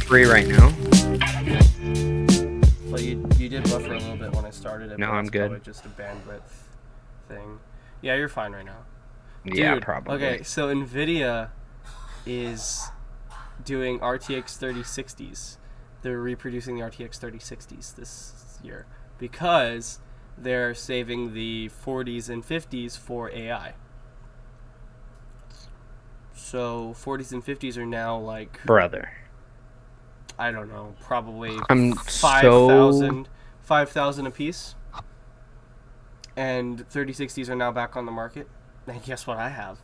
free right now. But you did buffer a little bit when I started it. No, but I'm that's good. probably just a bandwidth thing. Yeah, you're fine right now. Yeah, Dude, probably. Okay, so NVIDIA is doing RTX 3060s. They're reproducing the RTX 3060s this year because they're saving the 40s and 50s for AI. So 40s and 50s are now like, Brother. I don't know, probably I'm 5,000 a piece. And 3060s are now back on the market. And guess what I have?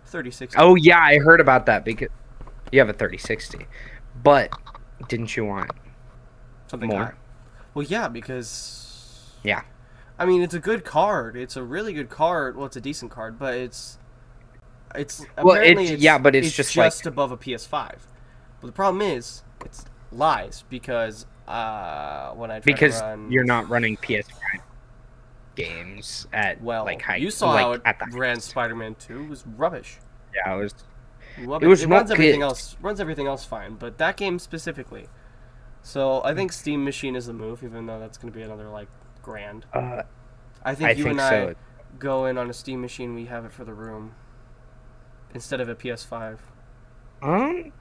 3060. Oh, yeah, I heard about that because you have a 3060. But didn't you want Something more? high. Well, yeah, because... Yeah. I mean, it's a good card. It's a really good card. Well, it's a decent card, but it's Well, apparently but it's just like... above a PS5. But the problem is, it's lies because when I try to run... you're not running PS5 games at like high. You saw like, how it at the ran Spider-Man 2. It was rubbish. Yeah, it was. Rubbish. It was It runs not everything good. else. Runs everything else fine, but that game specifically. So I think Steam Machine is the move, even though that's going to be another like grand. I think you and I go in on a Steam Machine. We have it for the room instead of a PS5.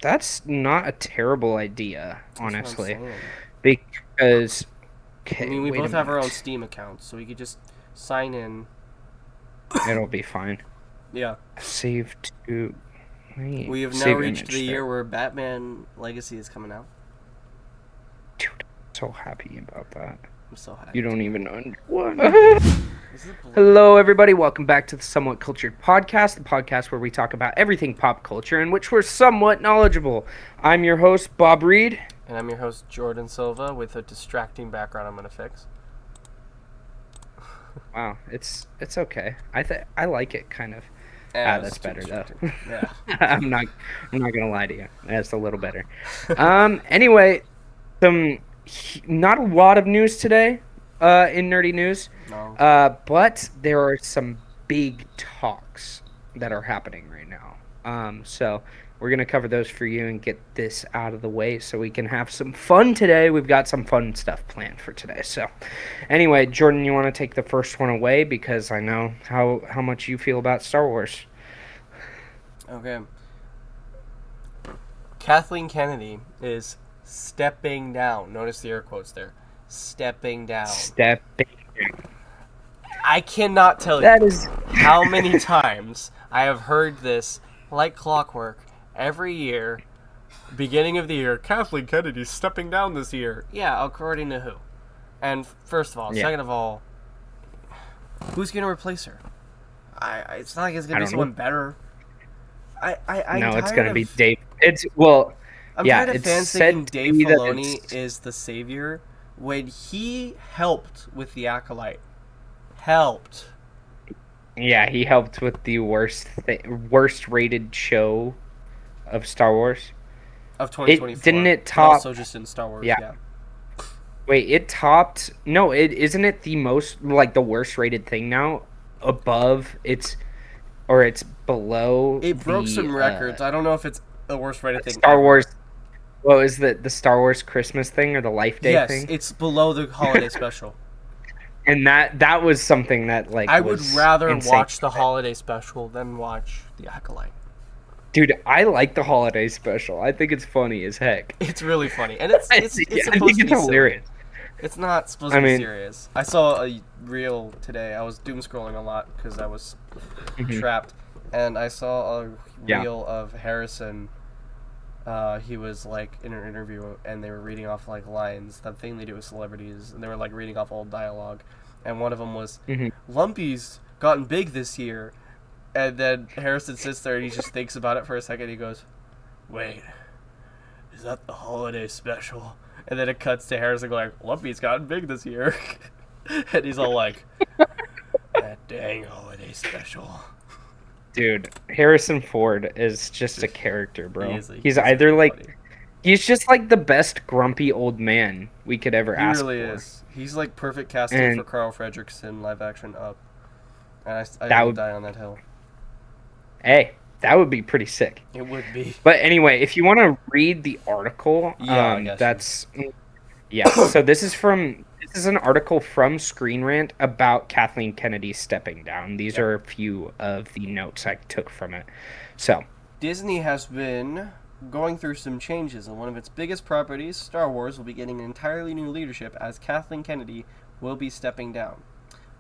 That's not a terrible idea, honestly, That's what I'm because. I mean, we both have our own Steam accounts, so we could just sign in. It'll be fine. Yeah. Save to. Wait, we have now reached the year where Batman Legacy is coming out. Dude, I'm so happy about that. I'm so happy. You don't even know what. Hello, everybody. Welcome back to the Somewhat Cultured Podcast, the podcast where we talk about everything pop culture in which we're somewhat knowledgeable. I'm your host, Bob Reed. And I'm your host, Jordan Silva, with a distracting background I'm going to fix. Wow, it's okay. I like it kind of. That's better though. Yeah. I'm not gonna lie to you. That's a little better. Anyway, not a lot of news today, in nerdy news. No. But there are some big talks that are happening right now. So we're gonna cover those for you and get this out of the way so we can have some fun today. We've got some fun stuff planned for today. So anyway, Jordan, you want to take the first one away because I know how much you feel about Star Wars. Okay. Kathleen Kennedy is stepping down. Notice the air quotes there. Stepping down. Stepping down. I cannot tell you how many times I have heard this like clockwork every year. Beginning of the year, Kathleen Kennedy's stepping down this year. Yeah, according to who? And first of all, second of all, who's going to replace her? It's not like it's going to be someone better. It's going to be Dave. I'm tired of fans thinking Dave Filoni is the savior when he helped with the Acolyte. Yeah, he helped with the worst rated show of Star Wars of 2024. Didn't it top? Also, just in Star Wars. Yeah. Wait, it topped. No, isn't it the most the worst rated thing now? Above it's below. It broke some records. I don't know if it's the worst rated thing. Star Wars. What was the Star Wars Christmas thing or the Life Day thing? Yes, it's below the holiday special. And that was something that I would rather watch the holiday special than watch the Acolyte. Dude, I like the holiday special. I think it's funny as heck. It's really funny, and it's supposed to be hilarious. It's not supposed to be serious. I saw a reel today. I was doom scrolling a lot because I was trapped, and I saw a reel of Harrison. He was like in an interview, and they were reading off like lines. That thing they do with celebrities, and they were like reading off old dialogue. And one of them was, "Lumpy's gotten big this year," and then Harrison sits there and he just thinks about it for a second. He goes, "Wait, is that the holiday special?" And then it cuts to Harrison going, "Lumpy's gotten big this year," and he's all like, "That dang holiday special." Dude, Harrison Ford is just a character, bro. He's just like the best grumpy old man we could ever ask for. He really is. He's like perfect casting for Carl Fredricksen live action Up. And I would die on that hill. Hey, That would be pretty sick. It would be. But anyway, if you want to read the article, Yeah, I guess. that's yes. So this is an article from Screen Rant about Kathleen Kennedy stepping down. These Yep. are a few of the notes I took from it. So Disney has been going through some changes, and one of its biggest properties, Star Wars, will be getting an entirely new leadership as Kathleen Kennedy will be stepping down.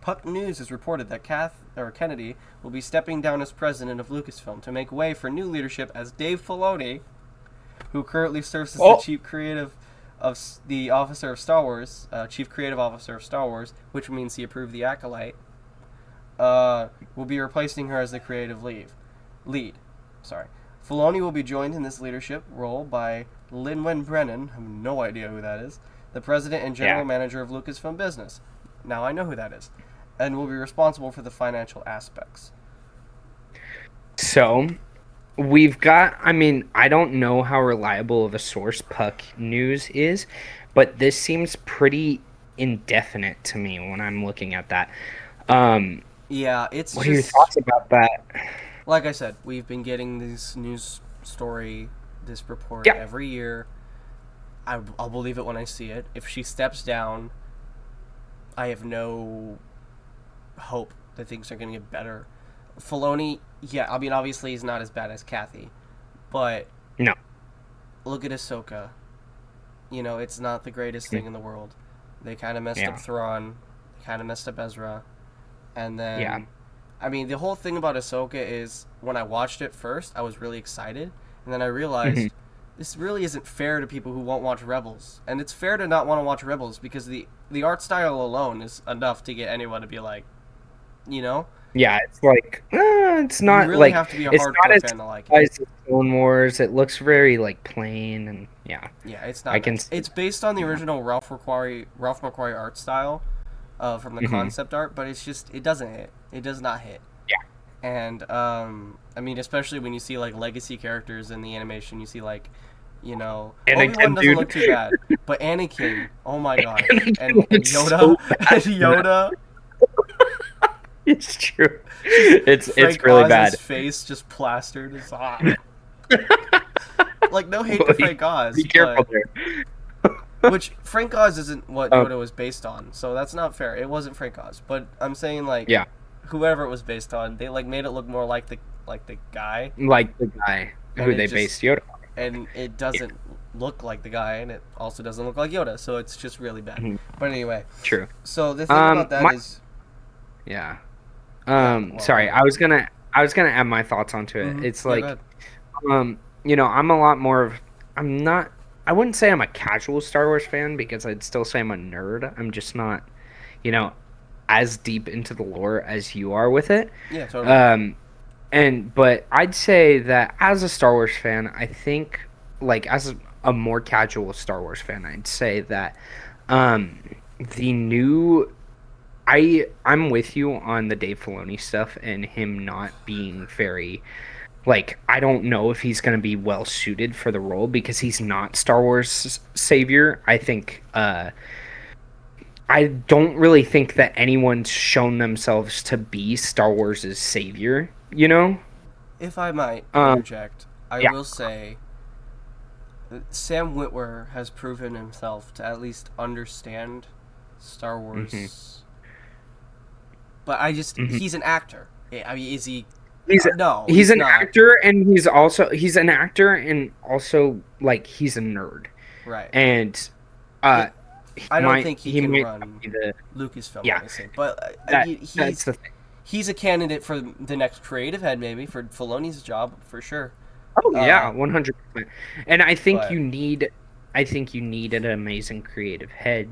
Puck News has reported that Kennedy will be stepping down as president of Lucasfilm to make way for new leadership as Dave Filoni, who currently serves as the chief creative officer of Star Wars, chief creative officer of Star Wars, which means he approved the acolyte, will be replacing her as the creative lead. Sorry. Filoni will be joined in this leadership role by Lin-Wen Brennan, I have no idea who that is, the president and general manager of Lucasfilm Business. Now I know who that is. And will be responsible for the financial aspects. So we've got, I mean, I don't know how reliable of a source Puck News is, but this seems pretty indefinite to me when I'm looking at that. Yeah, it's what are your thoughts about that? Like I said, we've been getting this news story, this report every year. I'll believe it when I see it. If she steps down, I have no hope that things are going to get better. Filoni, yeah, I mean, obviously he's not as bad as Kathy, but no. Look at Ahsoka. You know, it's not the greatest thing in the world. They kind of messed up Thrawn, kind of messed up Ezra, and then, I mean, the whole thing about Ahsoka is when I watched it first, I was really excited, and then I realized this really isn't fair to people who won't watch Rebels, and it's fair to not want to watch Rebels because the art style alone is enough to get anyone to be like, you know. Yeah, it's like it's not you really like have to be a it's hardcore not fan to like as it. Clone Wars. It looks very like plain and yeah, it's not. It's based on the original Ralph McQuarrie art style, from the concept art, but it's just it doesn't hit. It does not hit. Yeah, and I mean, especially when you see like legacy characters in the animation, you see like, you know, Obi-Wan doesn't look too bad, but Anakin, oh my god, and Yoda, so and Yoda. It's true. It's really bad. His face just plastered. It's like no hate to Frank Oz. Be careful there. Which Frank Oz isn't what Yoda was based on, so that's not fair. It wasn't Frank Oz, but I'm saying like whoever it was based on, they like made it look more like the guy. Like the guy who they based Yoda on. And it doesn't look like the guy, and it also doesn't look like Yoda, so it's just really bad. But anyway. True. So the thing about that is. Yeah. Sorry, I was gonna add my thoughts onto it. It's like, you know, I'm a lot more of, I wouldn't say I'm a casual Star Wars fan because I'd still say I'm a nerd. I'm just not, you know, as deep into the lore as you are with it. Yeah, totally. But I'd say that as a Star Wars fan, I think, like, as a more casual Star Wars fan, I'd say that, the new, I'm with you on the Dave Filoni stuff and him not being very, like, I don't know if he's going to be well suited for the role because he's not Star Wars savior. I think I don't really think that anyone's shown themselves to be Star Wars' savior, you know? If I might interject, I will say that Sam Witwer has proven himself to at least understand Star Wars. But he's an actor. I mean, is he? He's an actor, and he's an actor, and also like he's a nerd. Right. And I don't think he can run Lucasfilm. Yeah. Honestly. But that's the thing. He's a candidate for the next creative head, maybe for Filoni's job for sure. Oh yeah, 100%. And I think you need an amazing creative head.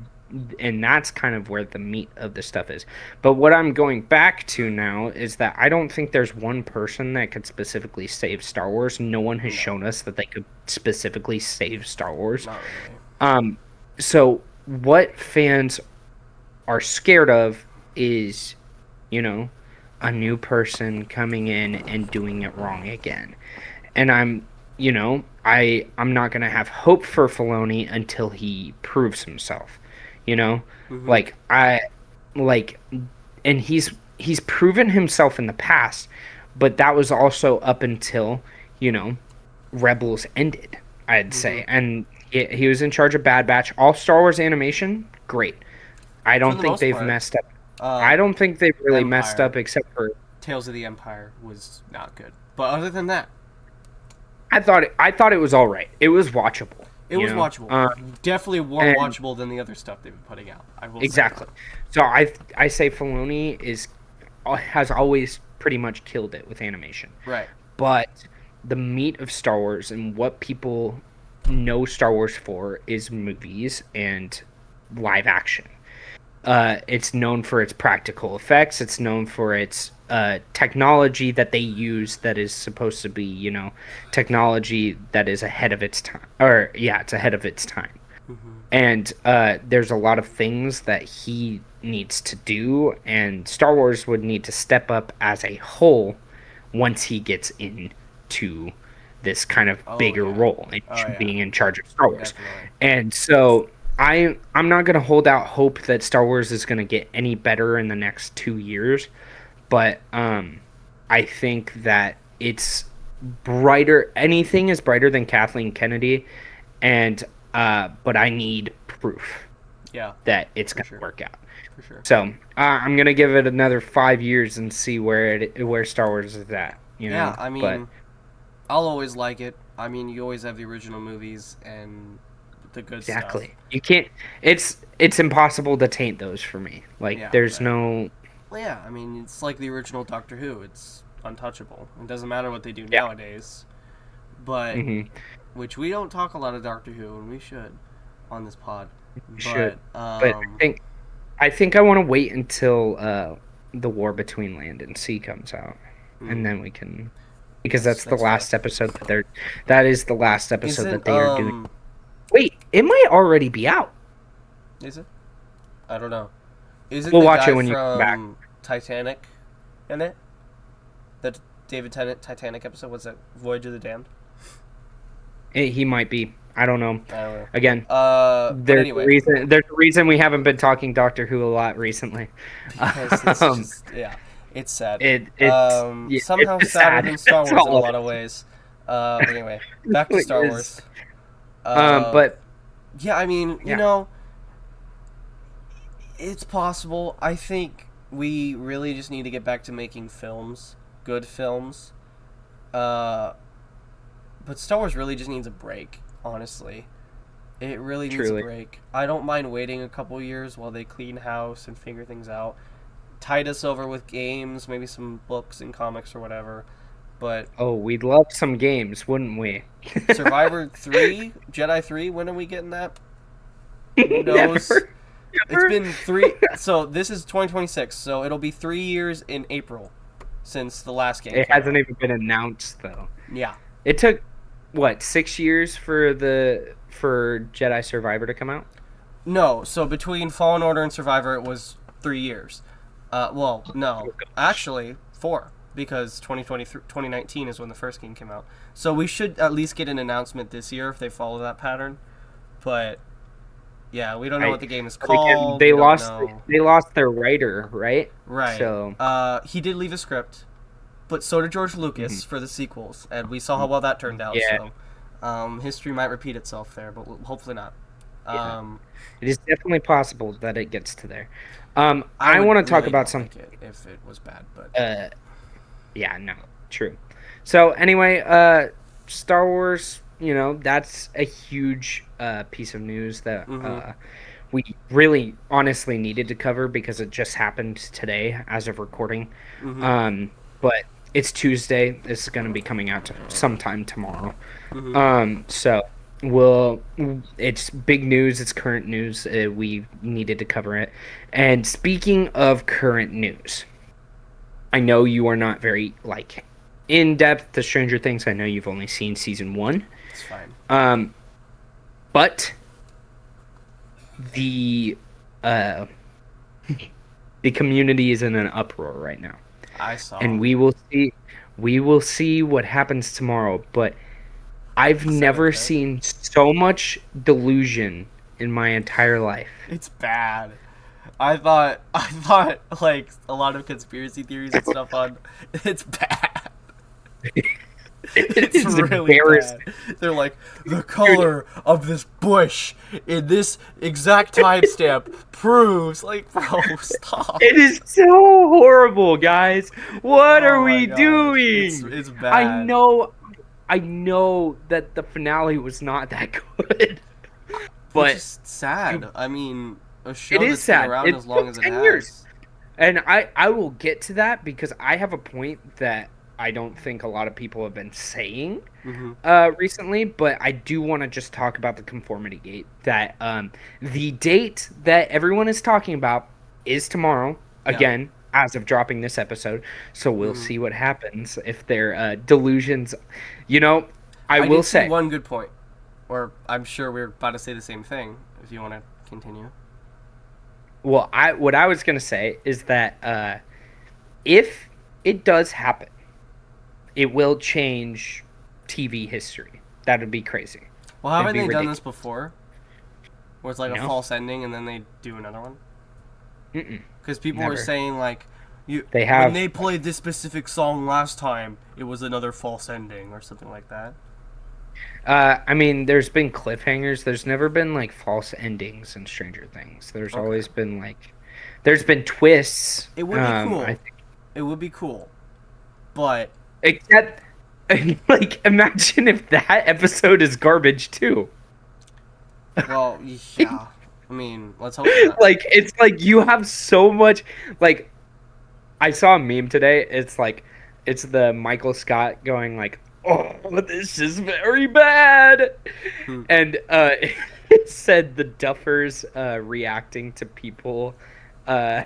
And that's kind of where the meat of the stuff is. But what I'm going back to now is that I don't think there's one person that could specifically save Star Wars. No one has shown us that they could specifically save Star Wars. Not really. So what fans are scared of is, you know, a new person coming in and doing it wrong again. And I'm not going to have hope for Filoni until he proves himself. You know, and he's proven himself in the past, but that was also up until, you know, Rebels ended, I'd Hmm. say. And he was in charge of Bad Batch. All Star Wars animation, great. I For don't the think most they've part, messed up. I um, don't think they've really messed Empire, up except for Tales of the Empire was not good. But other than that, I thought it was all right. It was watchable, it was watchable. Definitely more and watchable than the other stuff they've been putting out. I will say. exactly. So I say Filoni has always pretty much killed it with animation. Right. But the meat of Star Wars and what people know Star Wars for is movies and live action. It's known for its practical effects. It's known for its technology that they use that is supposed to be, technology that is ahead of its time. Or, yeah, it's ahead of its time. Hmm. And there's a lot of things that he needs to do, and Star Wars would need to step up as a whole once he gets into this kind of Oh bigger yeah. role and Oh yeah. being in charge of Star Wars. Definitely. And so I'm not gonna hold out hope that Star Wars is gonna get any better in the next 2 years, but I think that it's brighter. Anything is brighter than Kathleen Kennedy, and but I need proof Yeah. that it's For gonna sure. work out. For sure. So I'm gonna give it another 5 years and see where Star Wars is at. Yeah. But I'll always like it. You always have the original movies and the good stuff. exactly, you can't. It's impossible to taint those for me. Like Yeah. there's Right. no. Well, yeah. It's like the original Doctor Who. It's untouchable. It doesn't matter what they do Yeah. nowadays. But Hmm. which we don't talk a lot of Doctor Who, and we should on this pod. Should. But But I think I want to wait until the War Between Land and Sea comes out, and mm, then we can, because that's the that's fair. last episode that is the last episode that Isn't they are doing. Wait, it might already be out. is it? I don't know. Isn't We'll the watch it guy when you come back. from Titanic in it? That David Tennant Titanic episode was that Voyage of the Damned? He might be. I don't know. I don't know. Again, But there's a anyway, reason. There's a reason we haven't been talking Doctor Who a lot recently. because it's Um, just yeah, it's sad. it's yeah, Somehow it's sadder sad. than Star That's Wars in a all lot it of ways. But anyway, back to Star is. Wars. Uh, But yeah, yeah, it's possible. I think we really just need to get back to making films, good films. Uh, but Star Wars really just needs a break, honestly. It really needs a truly. break. I don't mind waiting a couple years while they clean house and figure things out. Tide us over with games, maybe some books and comics or whatever. But Oh, we'd love some games, wouldn't we? Survivor 3, Jedi 3, when are we getting that? Who knows? Never, It's never. been three. So this is 2026. So it'll be 3 years in April since the last game It came hasn't out. even been announced though. Yeah. It took what, 6 years for Jedi Survivor to come out? No. So between Fallen Order and Survivor, it was 3 years. Well, no, Oh, gosh. actually 4 because 2019 is when the first game came out. So we should at least get an announcement this year if they follow that pattern. But yeah, we don't know I what the game is but again, called. We don't know. they lost their writer, right? Right. So, He did leave a script, but so did George Lucas mhm. for the sequels, and we saw how well that turned out. Yeah, So, history might repeat itself there, but hopefully not. yeah. Um, It is definitely possible that it gets to there. I I would want to talk really about not some like it if it was bad, but uh yeah, no, true. So anyway, Star Wars, that's a huge piece of news that mm-hmm, we really honestly needed to cover because it just happened today as of recording. mm-hmm, But it's Tuesday. It's going to be coming out sometime tomorrow. mm-hmm. So we'll. It's big news. It's current news. We needed to cover it. And speaking of current news, I know you are not very in depth to Stranger Things. I know you've only seen season one. It's fine. Um, but the uh the community is in an uproar right now, I saw. and we will see what happens tomorrow. But I've Excited never for it. seen so much delusion in my entire life. It's bad. I thought like a lot of conspiracy theories and stuff on. It's bad. It It's is really bad. embarrassing. They're like, the Dude, color of this bush in this exact timestamp proves. Like, bro, stop. it is so horrible, guys. What are Oh my we gosh, doing? it's I bad. know, I know that the finale was not that good, Which but is sad. you, I mean, a it show is that's been sad. around It as long took as it 10 years. has. And I will get to that because I have a point that I don't think a lot of people have been saying Mm-hmm. recently, but I do want to just talk about the conformity gate. That the date that everyone is talking about is tomorrow, Yeah. again, as of dropping this episode. So we'll Mm-hmm. see what happens if their delusions. You know, I I will did see say, one good point, or I'm sure we're about to say the same thing. If you want to continue. well, I what I was gonna say is that if it does happen, it will change TV history. That would be crazy. Well, It'd haven't be they done this ridiculous. before? Where it's like a No, false ending and then they do another one? mm-mm, Because people were never. saying like, you They when have. they played this specific song last time, it was another false ending or something like that. I mean, there's been cliffhangers. There's never been like false endings in Stranger Things. There's Okay. always been like, there's been twists. It would be I cool. think, It would be cool, but except, like, imagine if that episode is garbage too. well, yeah. I mean, let's hope not. Like, it's like you have so much. Like, I saw a meme today. It's like, it's the Michael Scott going like, "Oh, this is very bad," Hmm. and it said the Duffers reacting to people uh,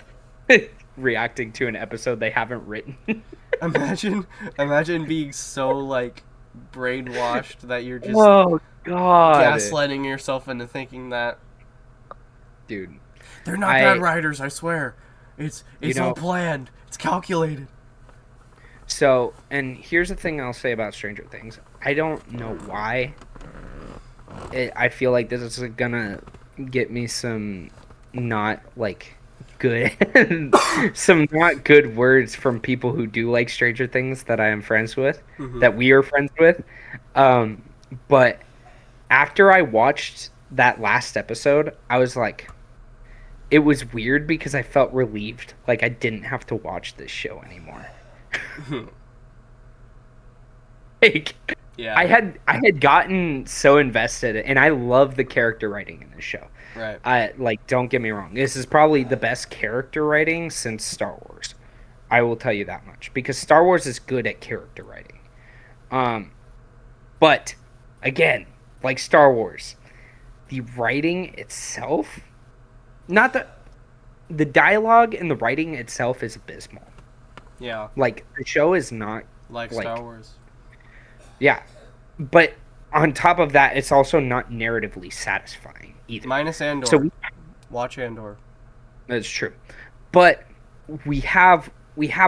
reacting to an episode they haven't written. Imagine, imagine being so like brainwashed that you're just Oh God, gaslighting yourself into thinking that dude! they're not bad I writers. I swear, you it's all know planned. It's calculated. so, and here's the thing I'll say about Stranger Things. I don't know why. I feel like this is gonna get me some not like good some not good words from people who do like Stranger Things that I am friends with, Mm-hmm. that we are friends with. Um, but after I watched that last episode, I was like, it was weird because I felt relieved, like I didn't have to watch this show anymore. Like Yeah. I had gotten so invested, and I love the character writing in this show. Right. I like, don't get me wrong. This is probably the best character writing since Star Wars. I will tell you that much because Star Wars is good at character writing. Um, but again, like Star Wars, the writing itself, not the dialogue and the writing itself is abysmal. Yeah. Like the show is not Like Star like, Wars. yeah, but on top of that, it's also not narratively satisfying either. Minus So Andor. Watch Andor. that's true. But we have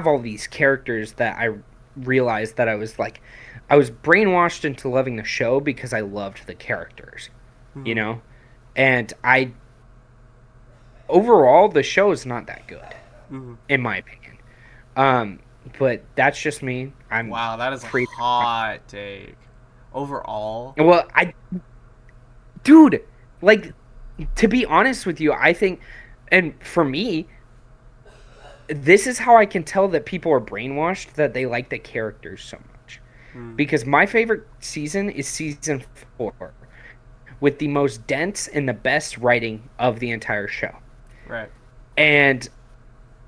all these characters that I realized that I was brainwashed into loving the show because I loved the characters, you Mm-hmm. know? And I overall the show is not that good Mm-hmm. in my opinion. Um but that's just me. I'm Wow, that is a pretty hot take. Overall, well, I dude, like, to be honest with you, I think, and for me, this is how I can tell that people are brainwashed, that they like the characters so much. mm, Because my favorite season is season 4, with the most dense and the best writing of the entire show. right. And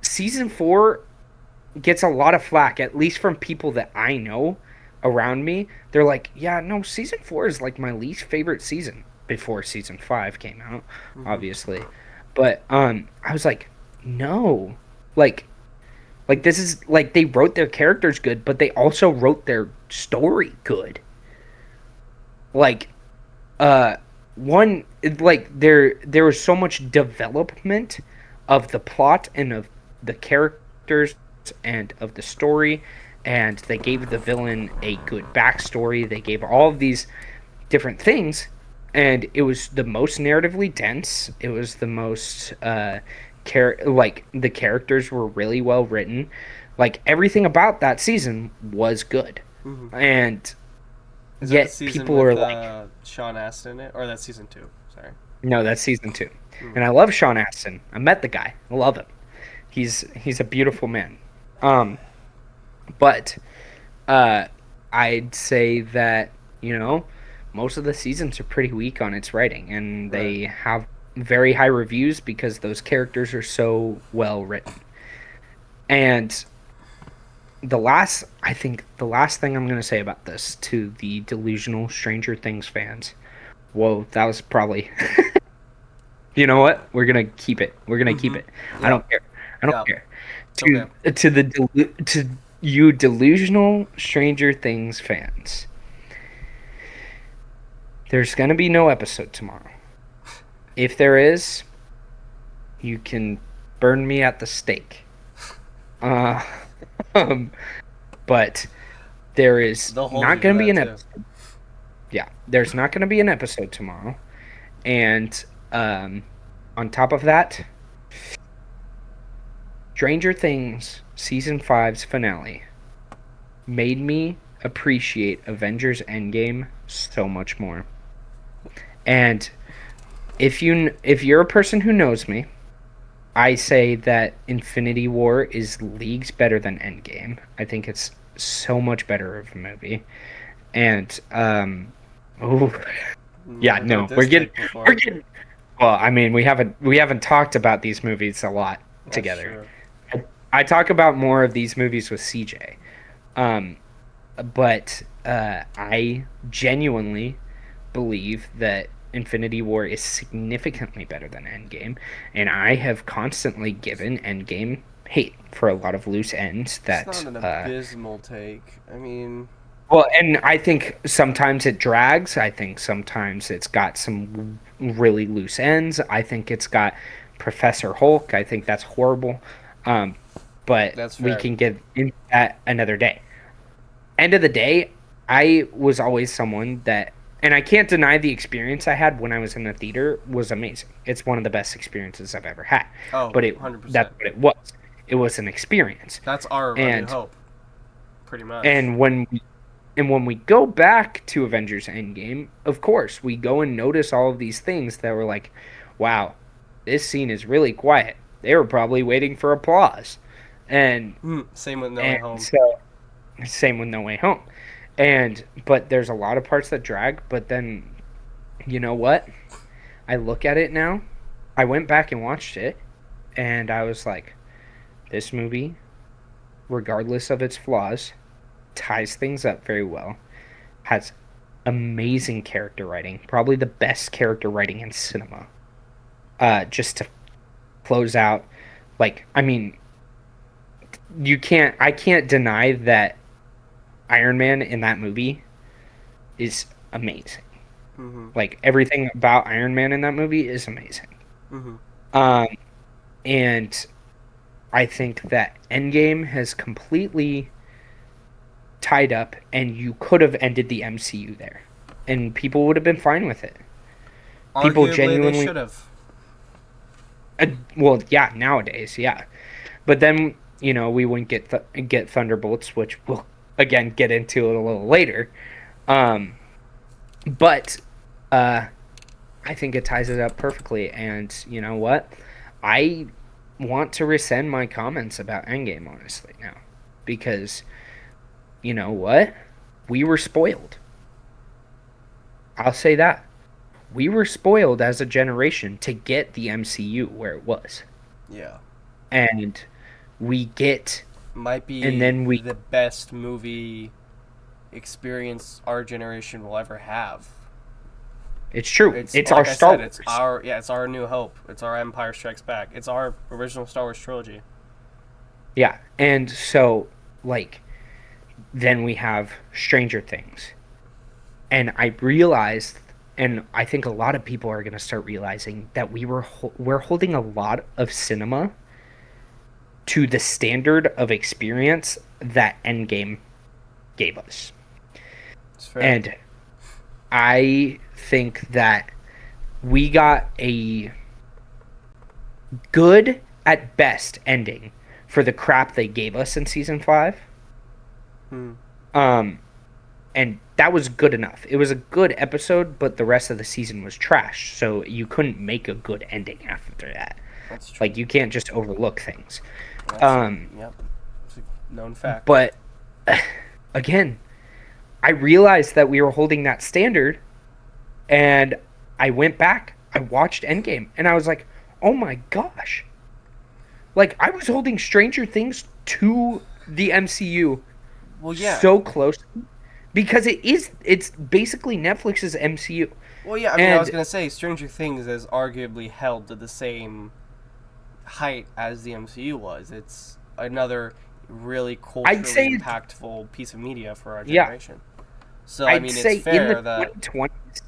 season 4 gets a lot of flack, at least from people that I know around me. They're like, yeah, no, season 4 is like my least favorite season before season 5 came out, Mm-hmm. obviously. But I was like, no. Like this is like they wrote their characters good, but they also wrote their story good. Like uh one like there was so much development of the plot and of the characters and of the story, and they gave the villain a good backstory. They gave all of these different things, and it was the most narratively dense. It was the most like the characters were really well written. Like everything about that season was good. Mm-hmm. and Is that the yet season people are with like, Sean Astin in it, or that's season 2? Sorry. no, that's season 2. Mm. And I love Sean Astin. I met the guy. I love him. He's a beautiful man. Um, but uh, I'd say that most of the seasons are pretty weak on its writing, and Right. they have very high reviews because those characters are so well written. And I think the last thing I'm going to say about this to the delusional Stranger Things fans. Whoa, that was probably. You know what? We're gonna keep it. We're gonna keep Mm-hmm. it. I Yeah. don't care. I don't Yeah. care. It's okay. To you delusional Stranger Things fans, there's gonna be no episode tomorrow. If there is, you can burn me at the stake. Uh, um, but there is They'll hold you not to gonna be that an too. episode. Yeah, there's not gonna be an episode tomorrow. And um, on top of that, Stranger Things season five's finale made me appreciate Avengers Endgame so much more. And if you're a person who knows me, I say that Infinity War is leagues better than Endgame. I think it's so much better of a movie. And oh yeah, Never heard no, this take we're before. getting well, I mean, we haven't talked about these movies a lot That's together. true. I talk about more of these movies with CJ. Um but I genuinely believe that Infinity War is significantly better than Endgame, and I have constantly given Endgame hate for a lot of loose ends It's not that an abysmal take. I mean, well, and I think sometimes it drags. I think sometimes it's got some really loose ends. I think it's got Professor Hulk. I think that's horrible. Um, but that's we fair. can get into that another day. End of the day, I was always someone that, and I can't deny the experience I had when I was in the theater was amazing. It's one of the best experiences I've ever had. Oh, But that's 100%. what it was. It was an experience. That's our A New And Hope, pretty much. and when we go back to Avengers Endgame, of course, we go and notice all of these things that were like, wow, this scene is really quiet. They were probably waiting for applause. And Same with No Way and Home. so same with No Way Home. And but there's a lot of parts that drag, but then you know what? I look at it now. I went back and watched it and I was like, this movie, regardless of its flaws, ties things up very well. Has amazing character writing, probably the best character writing in cinema. Just to close out, like, I mean, I can't deny that Iron Man in that movie is amazing. Mm-hmm. Like everything about Iron Man in that movie is amazing. Mm-hmm. Um, and I think that Endgame has completely tied up, and you could have ended the MCU there, and people would have been fine with it. People Arguably, they genuinely, should have. well, yeah, nowadays, yeah. But then we wouldn't get Thunderbolts, which we'll again get into it a little later. Um, but uh, I think it ties it up perfectly. And you know what? I want to rescind my comments about Endgame, honestly, now. Because, you know what? We were spoiled. I'll say that. We were spoiled as a generation to get the MCU where it was. Yeah. And we get, Might and be then we, the best movie experience our generation will ever have. it's true. It's our like I Star said, Wars. it's our New Hope. It's our Empire Strikes Back. It's our original Star Wars trilogy. Yeah. And so, like, then we have Stranger Things. And I realized, and I think a lot of people are going to start realizing that we're holding a lot of cinema to the standard of experience that Endgame gave us. It's fair. And I think that we got a good at best ending for the crap they gave us in season 5. Hmm. And that was good enough. It was a good episode, but the rest of the season was trash. So you couldn't make a good ending after that. That's true. Like, you can't just overlook things. Yep. It's a known fact. But again, I realized that we were holding that standard, and I went back. I watched Endgame, and I was like, "Oh my gosh!" Like, I was holding Stranger Things to the MCU, Well, yeah. so close, because it's basically Netflix's MCU. Well, yeah. I mean, I was gonna say Stranger Things is arguably held to the same height as the MCU was. It's another really culturally impactful piece of media for our generation. Yeah. So I mean, it's fair that 2020s,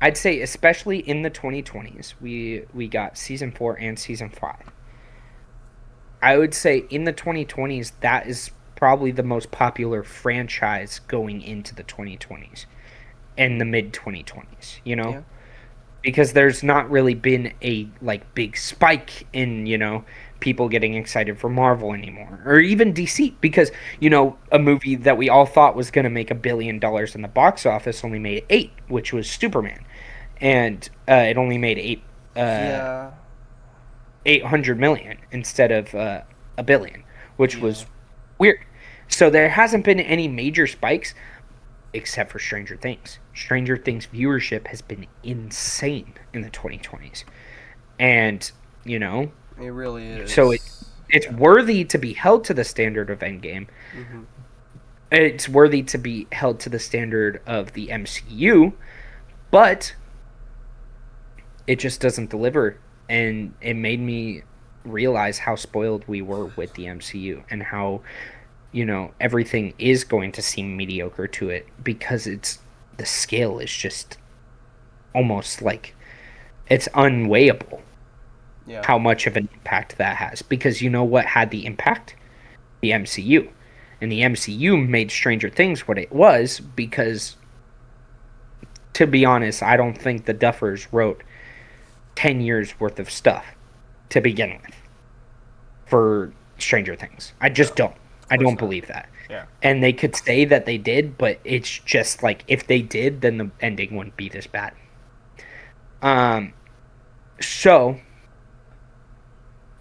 I'd say especially in the 2020s, we got season 4 and season 5. I would say in the 2020s, that is probably the most popular franchise going into the 2020s and the mid 2020s, Yeah. Because there's not really been a like big spike in, people getting excited for Marvel anymore, or even DC, because, a movie that we all thought was going to make $1 billion in the box office only made 8, which was Superman. And it only made 800 million instead of $1 billion, which was weird. So there hasn't been any major spikes except for Stranger Things. Stranger Things viewership has been insane in the 2020s. And, it really is. So it's worthy to be held to the standard of Endgame. Mm-hmm. It's worthy to be held to the standard of the MCU, but it just doesn't deliver. And it made me realize how spoiled we were with the MCU and how, everything is going to seem mediocre to it because the scale is just almost like it's unweighable. Yeah. How much of an impact that has, because what had the impact? The MCU. And the MCU made Stranger Things what it was because, to be honest, I don't think the Duffers wrote 10 years worth of stuff to begin with for Stranger Things. I just don't. I don't believe that. Yeah. And they could say that they did, but it's just like, if they did, then the ending wouldn't be this bad. So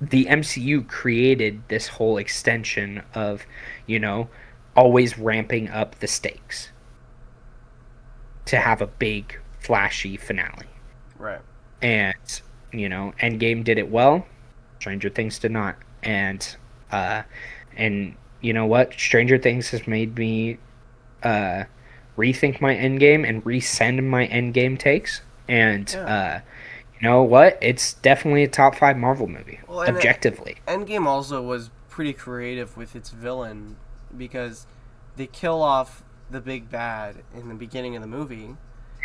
the MCU created this whole extension of, always ramping up the stakes to have a big, flashy finale. Right. And, Endgame did it well. Stranger Things did not. And you know what? Stranger Things has made me rethink my Endgame and resend my Endgame takes. And you know what? It's definitely a top 5 Marvel movie, objectively. Endgame also was pretty creative with its villain because they kill off the big bad in the beginning of the movie.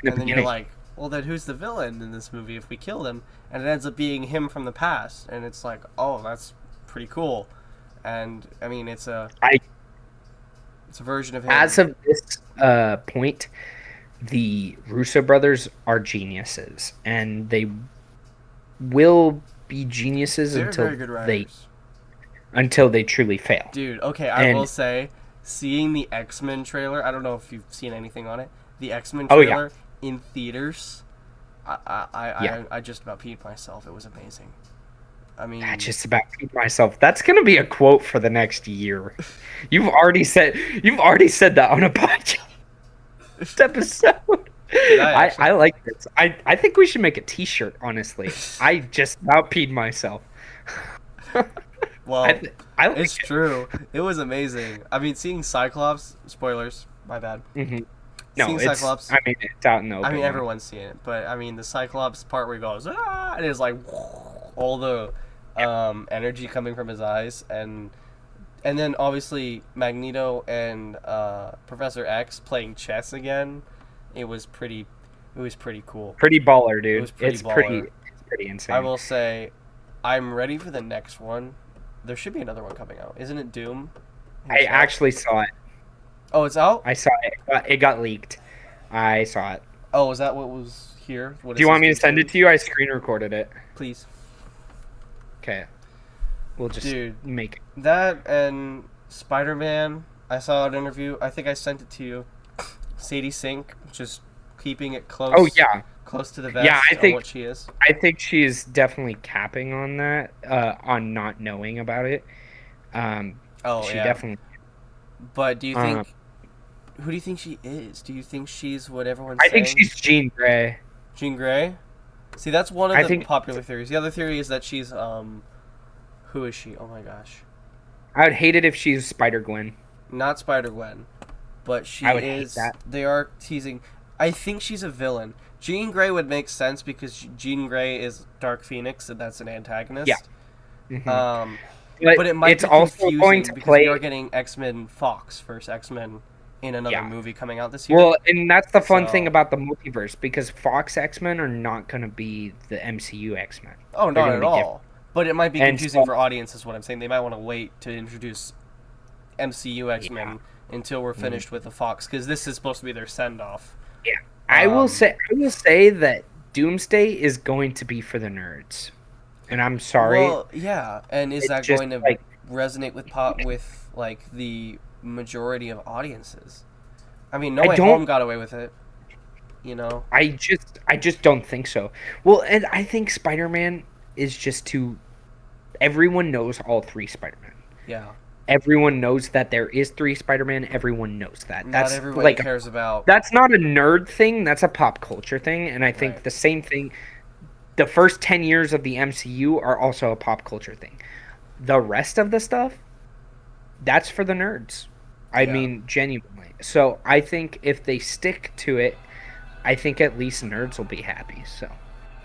Then you're like, well, then who's the villain in this movie if we kill them? And it ends up being him from the past. And it's like, oh, that's pretty cool. And, I mean, it's a version of him. As of this point, the Russo brothers are geniuses. And they will be geniuses until they truly fail. Dude, okay, I will say, seeing the X-Men trailer, I don't know if you've seen anything on it, the X-Men trailer in theaters, I just about peed myself. It was amazing. I mean, I just about peed myself. That's gonna be a quote for the next year. You've already said that on a podcast episode. I like this. I think we should make a T-shirt. Honestly, I just about peed myself. Well, it's true. It was amazing. I mean, seeing Cyclops. Spoilers. My bad. Mm-hmm. No, seeing Cyclops. I mean, it's out in the open. I mean, everyone's seen it, but I mean, the Cyclops part where he goes, ah, and it's like all the energy coming from his eyes, and then obviously Magneto and Professor X playing chess again. It was pretty cool. Pretty baller, dude. It was pretty baller. It's pretty insane. I will say, I'm ready for the next one. There should be another one coming out. Isn't it Doom? I actually saw it. Oh, it's out? I saw it. It got leaked. I saw it. Oh, is that what was here? Do you want me to send it to you? I screen recorded it. Please. Okay. We'll just make that. And Spider-Man. I saw an interview. I think I sent it to you. Sadie Sink, just keeping it Oh close, yeah, close to the yeah. vest on what she is. I think she's definitely capping on that, on not knowing about it. Um, Oh she yeah, definitely. but do you Um, think? Who do you think she is? Do you think she's what everyone's I think saying? she's Jean Grey. Jean Grey? See, that's one of I the think popular theories. The other theory is that she's who is she? Oh my gosh, I would hate it if she's Spider Gwen. not Spider Gwen, but I she would hate is. that. They are teasing. I think she's a villain. Jean Grey would make sense because Jean Grey is Dark Phoenix, and that's an Yeah. antagonist. Hmm. Um, But but it might it's be also going confusing to because we play. are getting X-Men Fox versus X-Men in another Yeah. movie coming out this year. Well, and that's the fun thing So, about the multiverse because Fox X-Men are not going to be the MCU X-Men. oh, They're not going to at be different. all. But it might be And confusing so, for audience, is what I'm saying. They might want to wait to introduce MCU yeah. X-Men until we're Mhm. finished with the Fox, because this is supposed to be their send-off. Yeah. Um, I will say that Doomsday is going to be for the nerds. And I'm sorry. well, yeah, and is It's that just going to like resonate with like the majority of audiences? I mean, No I Way don't Home got away with it, you know. I just don't think so. Well, and I think Spider-Man is just too everyone knows all three Spider-Man. Yeah. Everyone knows that there is three Spider-Man. Everyone knows that. Not That's everybody like cares about. that's not a nerd thing, that's a pop culture thing, and I Right. think the same thing the first 10 years of the MCU are also a pop culture thing. The rest of the stuff, that's for the nerds. I Yeah. mean, genuinely. So, I think if they stick to it, I think at least nerds will be happy. So,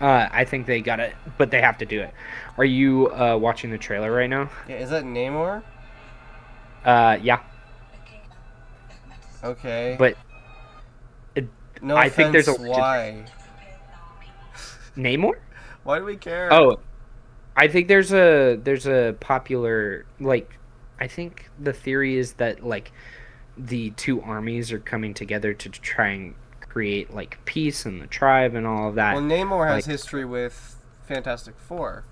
I think they got it, but they have to do it. Are you watching the trailer right now? Yeah. Is that Namor? Yeah, Okay. but it, No I think there's a offense. Why? Namor. Why do we care? Oh, I think there's a popular like I think the theory is that like the two armies are coming together to try and create like peace in the tribe and all of Well, that. Namor has Like history with Fantastic Four,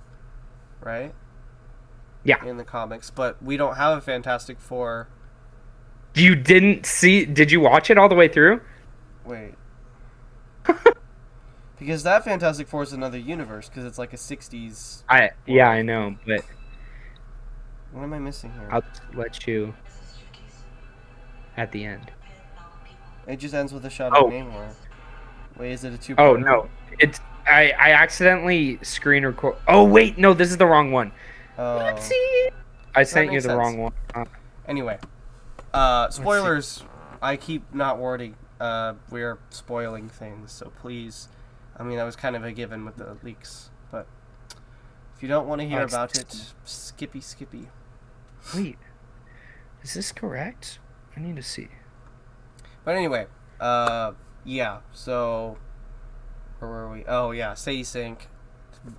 right? yeah. In the comics, but we don't have a Fantastic Four. You didn't see did you watch it all the way through? Wait. Because that Fantastic Four is another universe, because it's like a 60s Yeah, world. I know, but What am I missing here? I'll let you at the end. It just ends with a shot of Oh, Namor. Wait, is it a oh two-parter? no. It's I accidentally screen record. Oh wait, no, this is the wrong one. Oh, Whoopsie. I that sent you makes the sense. wrong one. Anyway, Let's see. spoilers. I keep not wording. We're spoiling things, so please. I mean, that was kind of a given with the leaks, but if you don't want to hear it's- about it, skippy. Wait, is this correct? I need to see. But anyway, yeah. So where were we? Oh yeah, Sadie Sink.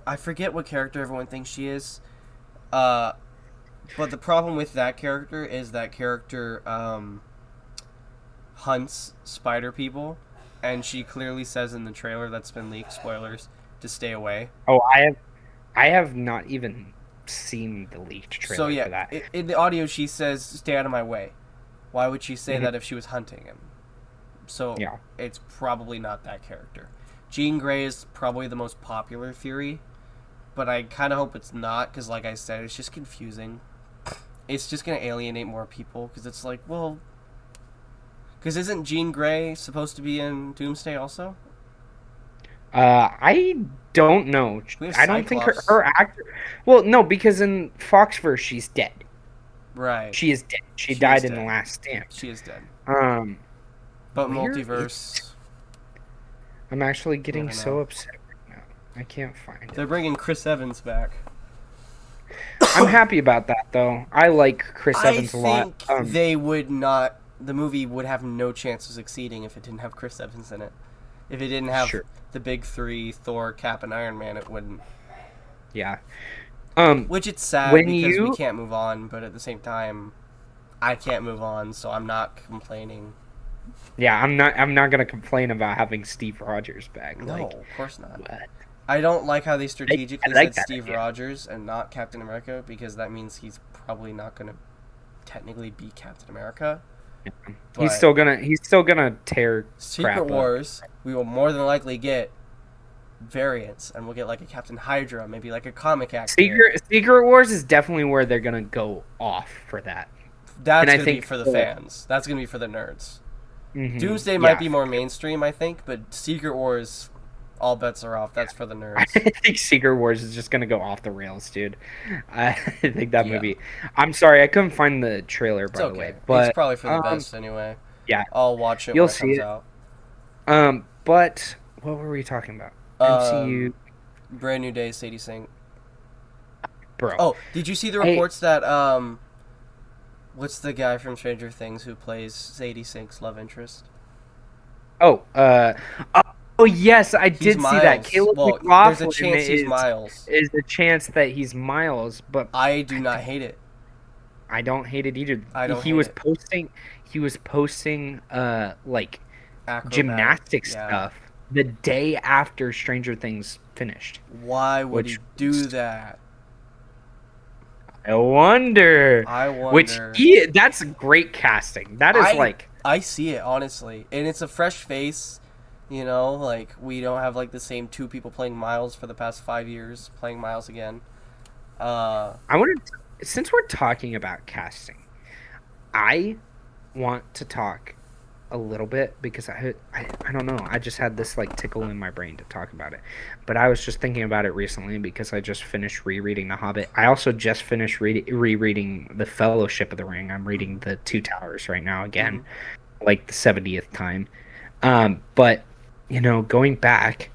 I forget what character everyone thinks she is. But the problem with that character is that character hunts spider people, and she clearly says in the trailer that's been leaked, spoilers, to stay away. Oh, I have not even seen the leaked trailer So yeah, for that. in the audio she says, "Stay out of my way." Why would she say Mhm. that if she was hunting him? So Yeah. it's probably not that character. Jean Grey is probably the most popular theory, but I kind of hope it's not, because like I said, it's just confusing. It's just going to alienate more people, because it's like, well... Because isn't Jean Grey supposed to be in Doomsday also? I don't know. We have I don't think Cyclops. her actor. Well, no, because in Foxverse she's dead. Right. She is dead. She She died is in the dead. Last Stand. She is dead. Um, But where multiverse... I'm actually getting don't so know. upset right now. I can't find They're it. bringing Chris Evans back. I'm happy about that though. I like Chris I Evans a lot. think they would not... The movie would have no chance of succeeding if it didn't have Chris Evans in it. If it didn't have Sure. the big three, Thor, Cap, and Iron Man, it wouldn't. Yeah. Which it's sad When because we you can't move on, but at the same time, I can't move on, so I'm not complaining. Yeah, I'm not gonna complain about having Steve Rogers back. No, Like, of course not. what? I don't like how they strategically I like said that Steve idea. Rogers and not Captain America, because that means he's probably not going to technically be Captain America. But he's still gonna tear Secret crap up. Wars, we will more than likely get variants, and we'll get like a Captain Hydra, maybe like a comic accurate. Secret Wars is definitely where they're gonna go off for that, and That's I gonna be think for the fans. That's gonna be for the nerds. Doomsday might yeah, be more mainstream, I think, but Secret Wars, all bets are off. That's for the I nerds. think Secret Wars is just gonna go off the rails, dude. I think that Yeah, movie. I'm sorry, I couldn't find the trailer it's by the way, okay. It's but probably for the best anyway. yeah, I'll watch it you'll when it see comes it. out. But what were we talking about? MCU, Um, Brand New Day, Sadie Sink. bro. Oh, did you see the Hey, reports that what's the guy from Stranger Things who plays Sadie Sink's love interest? oh, oh yes, I He's did see that. Miles. Caleb Well, there's a McLaughlin chance he's Miles. is the chance that he's Miles, but I do not hate it. I don't hate it either. I don't hate it. He was posting like Acrobatic. gymnastic Yeah. stuff the day after Stranger Things finished. Why would he Which do that? I wonder. I wonder. That's great casting. That is like I see it honestly, and it's a fresh face. You know, like we don't have like the same two people playing Miles for the past 5 years playing Miles again. I wanted since we're talking about casting, I want to talk a little bit because I don't know. I just had this like tickle in my brain to talk about it. But I was just thinking about it recently because I just finished rereading The Hobbit. I also just finished rereading The Fellowship of the Ring. I'm reading The Two Towers right now mm-hmm. again, like the 70th time. But going back,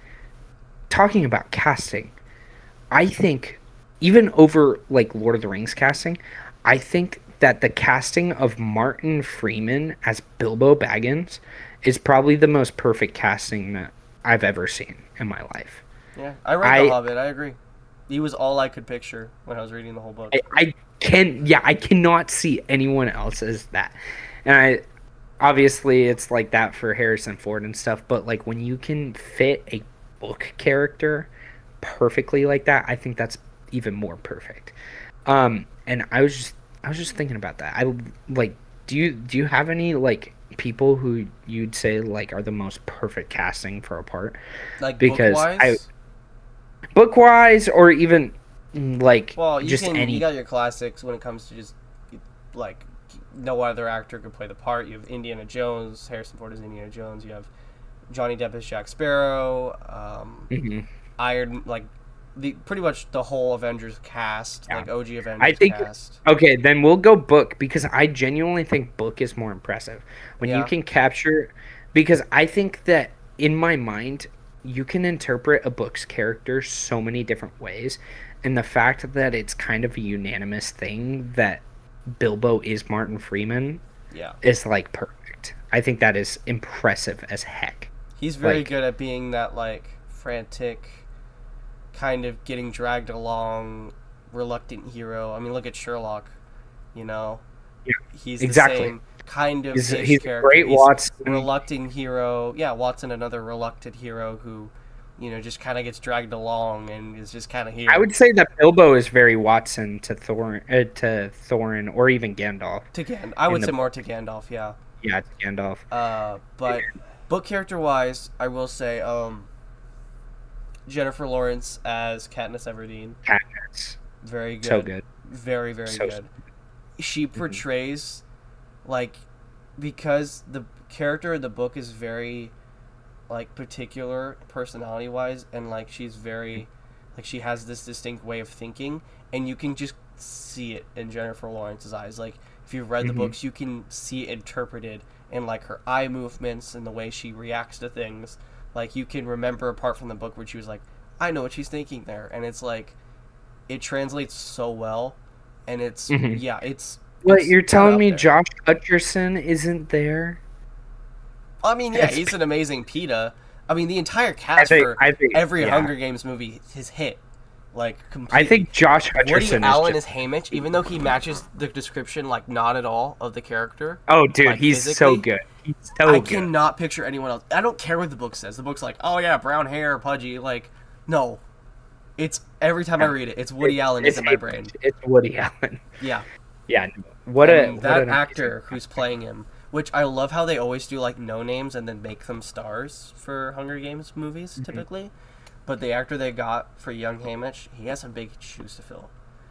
talking about casting, I think even over like Lord of the Rings casting, I think that the casting of Martin Freeman as Bilbo Baggins is probably the most perfect casting that I've ever seen in my life. Yeah, I read The I Hobbit. I agree. He was all I could picture when I was reading the whole book. I cannot see anyone else as that. And I obviously it's like that for Harrison Ford and stuff, but like when you can fit a book character perfectly like that, I think that's even more perfect. And I was just thinking about that. I like do you have any like people who you'd say like are the most perfect casting for a part? Like book Because I wise, book wise or even like well, you just can. You any. got your classics when it comes to just like no other actor could play the part. You have Indiana Jones. Harrison Ford is Indiana Jones. You have Johnny Depp as Jack Sparrow. Mhm. Iron like the pretty much the whole Avengers cast, Yeah. like OG I Avengers think cast. okay, then we'll go book because I genuinely think book is more impressive. When you Yeah, can capture because I think that in my mind you can interpret a book's character so many different ways and the fact that it's kind of a unanimous thing that Bilbo is Martin Freeman yeah. is like perfect. I think that is impressive as heck. He's very Like good at being that like frantic, kind of getting dragged along, reluctant hero. I mean, look at Sherlock. You know, yeah, he's the exactly. same kind of ish He's a character. great He's Watson. reluctant hero. Yeah, Watson, another reluctant hero who, just kind of gets dragged along and is just kind of I here. would say that Bilbo is very Watson to Thorin, or even Gandalf I in would say the more to Gandalf. Yeah. yeah, to Gandalf. But book character wise, I will say Jennifer Lawrence as Katniss Everdeen, Katniss, very good, so good, very very so. good. She Mhm. portrays like because the character in the book is very like particular personality wise, and like she's very like she has this distinct way of thinking, and you can just see it in Jennifer Lawrence's eyes. Like if you've read the Mhm. books, you can see it interpreted in like her eye movements and the way she reacts to things. Like you can remember a part from the book where she was like, I know what she's thinking there, and it's like it translates so well, and it's Mhm. yeah, it's What you're kind of telling up me? there. Josh Hutcherson isn't there? I mean, yeah, It's, he's an amazing PETA. I mean, the entire cast for I think, every yeah, Hunger Games movie is hit, like I completely. think Josh Woody Hutcherson is Allen just. is Haymitch, even though he matches the description like not at all of the character, Oh, dude, like he's so physically. good. He's I so good. cannot picture anyone else. I don't care what the book says. The book's like, oh yeah, brown hair, pudgy. Like, no, it's every time I read it, it's Woody Allen is in my brain. It's Woody Allen. Yeah, Yeah. and What that an amazing actor who's playing him, Which I love how they always do like no names and then make them stars for Hunger Games movies typically. But the actor they got for young Haymitch, he has some big shoes to fill.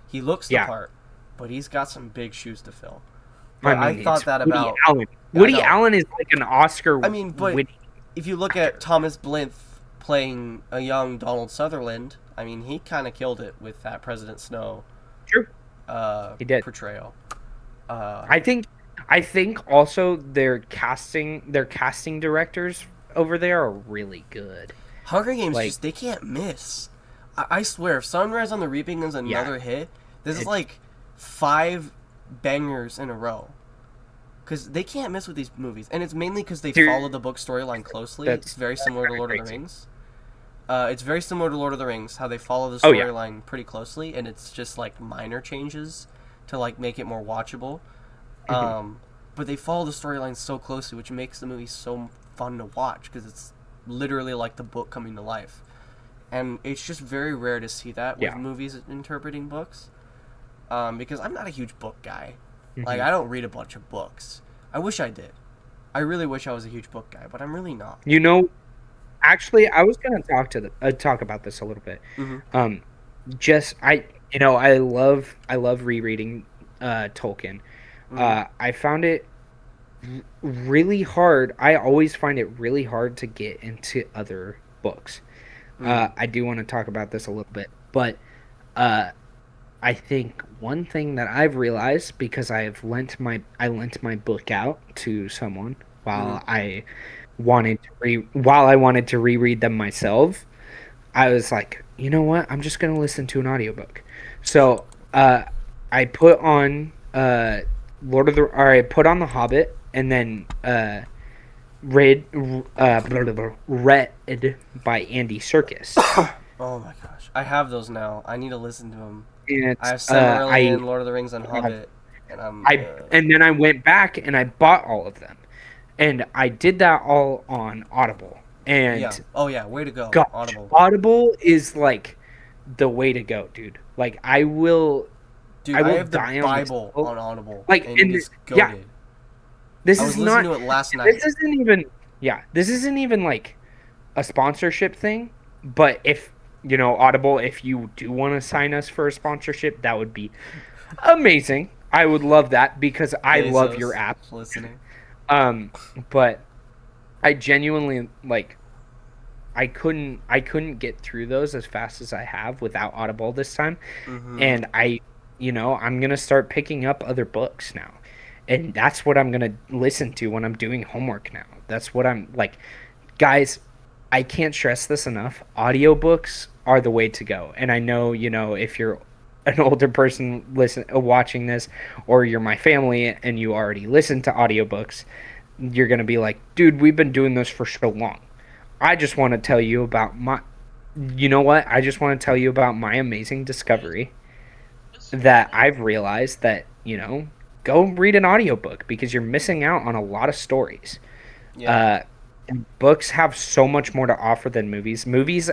He looks the part, but he's got some big shoes to fill. But I thought that Woody about Allen. Woody Allen is like an Oscar. I mean, but if you look at Thomas Blyth playing a young Donald Sutherland, I mean, he kind of killed it with that President Snow. True. He did. Portrayal. I think also their casting directors over there are really good. Hunger Games they can't miss. I swear, if Sunrise on the Reaping is another hit, this is like 5 bangers in a row. Because they can't miss with these movies. And it's mainly because they follow the book storyline closely. It's very similar to Lord of the Rings. It's very similar to Lord of the Rings, how they follow the storyline pretty closely, and it's just like minor changes to like make it more watchable. But they follow the storyline so closely, which makes the movie so fun to watch, because it's literally like the book coming to life. And it's just very rare to see that with movies interpreting books. Because I'm not a huge book guy. Like, I don't read a bunch of books. I wish I did. I really wish I was a huge book guy, but I'm really not. You know, actually, I was going to talk about this a little bit. I love rereading Tolkien. I found it really hard. I always find it really hard to get into other books. I do want to talk about this a little bit, but I think one thing that I've realized, because I lent my book out to someone while I wanted to reread them myself, I was like, you know what? I'm just gonna listen to an audiobook. So I put on I put on The Hobbit, and then read by Andy Serkis. Oh my gosh, I have those now. I need to listen to them. And I have Silmarillion, Lord of the Rings, and Hobbit, and then I went back and I bought all of them, and I did that all on Audible. And way to go, gosh, Audible is like the way to go, dude. Like I will have the Bible on Audible. Like, and it is goated. This I is was not. listening to it last night. This isn't even like a sponsorship thing. But if Audible, if you do want to sign us for a sponsorship, that would be amazing. I would love that, because I love your app. Listening. But I genuinely I couldn't get through those as fast as I have without Audible this time, and I'm gonna start picking up other books now. And that's what I'm going to listen to when I'm doing homework now. That's what I'm like. Guys, I can't stress this enough. Audiobooks are the way to go. And I know, if you're an older person watching this, or you're my family and you already listen to audiobooks, you're going to be like, dude, we've been doing this for so long. I just want to tell you about I just want to tell you about my amazing discovery that I've realized that, go read an audiobook, because you're missing out on a lot of stories. Books have so much more to offer than movies. Movies